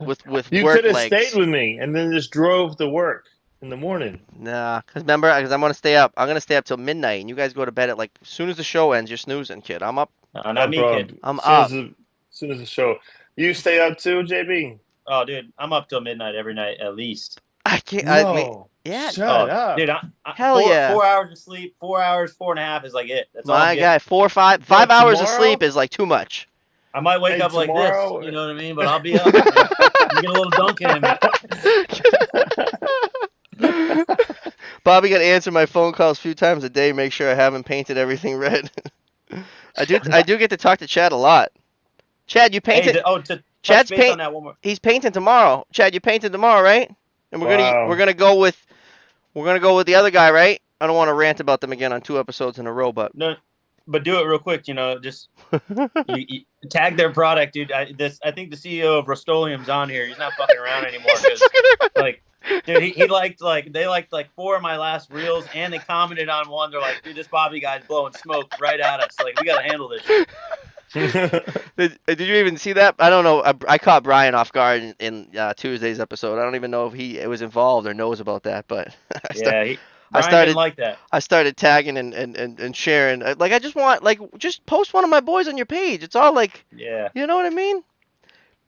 A: With
C: You
A: work
C: could have
A: legs.
C: stayed with me and then just drove to work in the morning.
A: Nah, cause remember, cause I'm gonna stay up. I'm gonna stay up till midnight, and you guys go to bed at like as soon as the show ends. You're snoozing, kid. I'm up.
B: Not
C: No
B: me, kid.
C: problem.
A: I'm
C: As soon
A: up.
C: as soon as the show, you stay up too, JB.
B: Oh, dude, I'm up till midnight every night at least.
A: I can't.
C: No,
A: yeah.
C: shut up,
B: Dude,
A: Hell yeah.
B: 4 hours of sleep, 4 hours, 4.5 is like it. That's all.
A: My
B: I'm
A: guy,
B: getting.
A: 5
C: Bro,
A: hours of
C: tomorrow-
A: sleep is like too much.
B: I might wake
C: Hey,
B: up like
C: tomorrow-
B: this. You know what I mean? But I'll be up. You get a little dunking in me.
A: Bobby got to answer my phone calls a few times a day. Make sure I haven't painted everything red. I do get to talk to Chad a lot. Chad, you painted.
B: Hey, to
A: Chad's
B: touch base
A: paint-
B: on that one more.
A: He's painting tomorrow. Chad, you painted tomorrow, right? And
C: Wow.
A: we're gonna go with the other guy, right? I don't want to rant about them again on 2 episodes in a row, but
B: No, but do it real quick. Just you tag their product, dude. I think the CEO of Rust-Oleum's on here. He's not fucking around anymore. 'Cause, like, dude, he liked they liked like 4 of my last reels, and they commented on one. They're like, dude, this Bobby guy's blowing smoke right at us. Like, we gotta handle this shit.
A: Did you even see that? I don't know. I caught Brian off guard in Tuesday's episode. I don't even know if he was involved or knows about that, but
B: Brian
A: started-
B: didn't like that.
A: I started tagging and sharing. Like I just want just post one of my boys on your page. It's all like,
B: Yeah.
A: you know what I mean?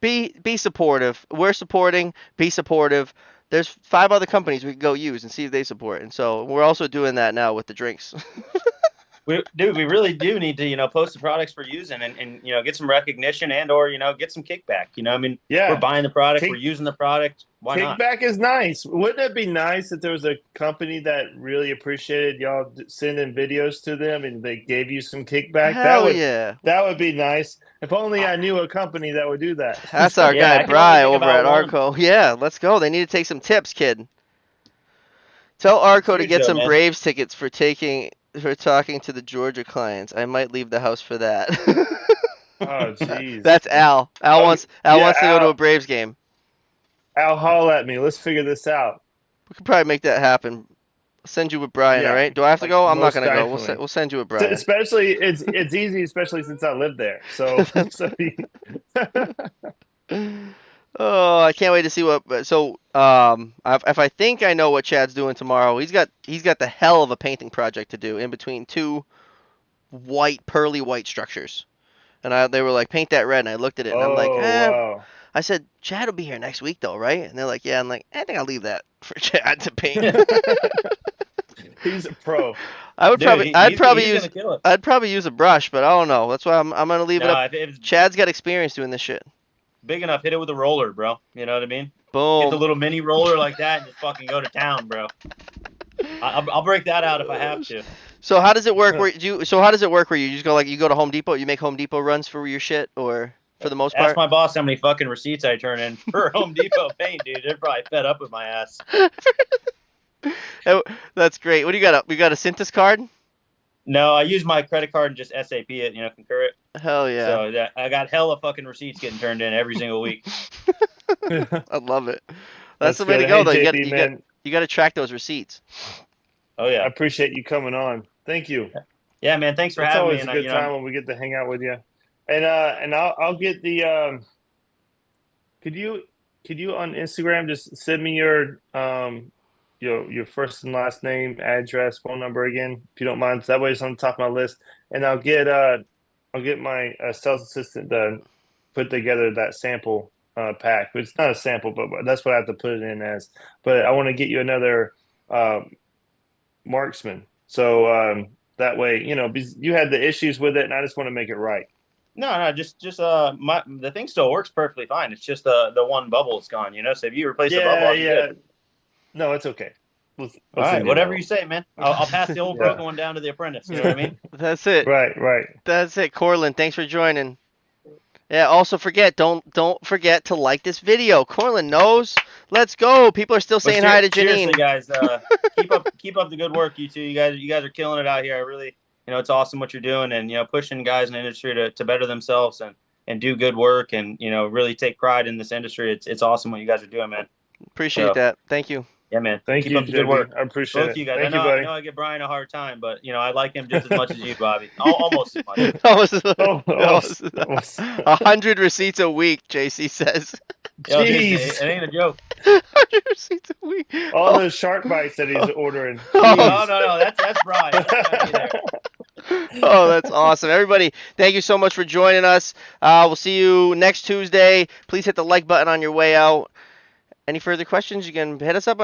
A: Be supportive. We're supporting. Be supportive. There's 5 other companies we can go use and see if they support. And so we're also doing that now with the drinks.
B: we really do need to, post the products we're using and get some recognition or, get some kickback. I mean, we're buying the product, we're using the product. Why not?
C: Kickback is nice. Wouldn't it be nice if there was a company that really appreciated y'all sending videos to them and they gave you some kickback?
A: Hell yeah.
C: That would be nice. If only I knew a company that would do that.
A: That's our
B: Yeah, I
A: guy,
B: can only
A: Bry,
B: think
A: over
B: about
A: at
B: one.
A: Arco. Yeah, let's go. They need to take some tips, kid. Tell Arco to
B: Huge,
A: get
B: though,
A: some
B: man.
A: Braves tickets for talking to the Georgia clients. I might leave the house for that.
C: Oh, jeez.
A: That's Al. Al wants to go to
C: Al,
A: a Braves game.
C: Al, holler at me. Let's figure this out.
A: We could probably make that happen. I'll send you with Brian,
C: Yeah,
A: all right? Do I have to go? I'm not
C: most
A: going to go.
C: definitely.
A: We'll send you with Brian.
C: Especially, it's easy, especially since I live there. So,
A: Oh, I can't wait to see what. So, if I think I know what Chad's doing tomorrow, he's got the hell of a painting project to do in between two pearly white structures. And they were like, paint that red, and I looked at it, and I'm like,
C: wow.
A: I said, Chad will be here next week, though, right? And they're like, yeah. I'm like, I think I'll leave that for Chad to paint.
C: He's a pro.
A: I'd probably
B: he's gonna kill it.
A: I'd probably use a brush, but I don't know. That's why I'm gonna leave it up.
B: If it's
A: Chad's got experience doing this shit.
B: big enough, hit it with a roller, bro. You know what I mean?
A: Boom.
B: Get the little mini roller like that and just fucking go to town, bro. I'll break that out if I have to.
A: So how does it work? Where you just go you go to Home Depot? You make Home Depot runs for your shit, or for the most part?
B: Ask my boss how many fucking receipts I turn in for Home Depot paint, dude. They're probably fed up with my ass.
A: That's great. What do you got? We got a Cintas card?
B: No, I use my credit card and just SAP it, concur it.
A: Hell yeah.
B: So I got hella fucking receipts getting turned in every single week.
A: I love it. That's the way to go, though. You got to track those receipts.
B: Oh yeah,
C: I appreciate you coming on. Thank you.
B: Yeah, man. Thanks for
C: it's
B: having me.
C: It's always a good time when we get to hang out with you. And I'll get the. Could you on Instagram just send me your first and last name, address, phone number again, if you don't mind? So that way it's on the top of my list, and I'll get my sales assistant to put together that sample pack. It's not a sample, but that's what I have to put it in as. But I want to get you another marksman, so that way because you had the issues with it, and I just want to make it right.
B: No, just the thing still works perfectly fine. It's just the one bubble is gone, So if you replace the bubble, I'll be good.
C: No, it's okay.
B: All right, whatever you say, man. I'll pass the old broken one down to the apprentice. You know what I mean?
A: That's it.
C: Right.
A: That's it, Corlin. Thanks for joining. Yeah. Also, don't forget to like this video. Corlin knows. Let's go. People are still saying hi to Janine.
B: Seriously, guys, keep up the good work. You two, you guys are killing it out here. I really, it's awesome what you're doing, and pushing guys in the industry to better themselves and do good work, and really take pride in this industry. It's awesome what you guys are doing, man.
A: Appreciate that. Thank you.
B: Yeah, man.
C: Keep up the good work. I appreciate
B: both
C: it.
B: You guys.
C: Thank
B: I
C: buddy.
B: know I give Brian a hard time, but I like him just as much as you, Bobby. Almost as much.
A: Almost. 100 receipts a week, JC says.
B: Yo, it ain't a joke.
A: 100 receipts a week.
C: All those shark bites that he's ordering.
B: No. That's Brian.
A: Oh, that's awesome. Everybody, thank you so much for joining us. We'll see you next Tuesday. Please hit the like button on your way out. Any further questions, you can hit us up on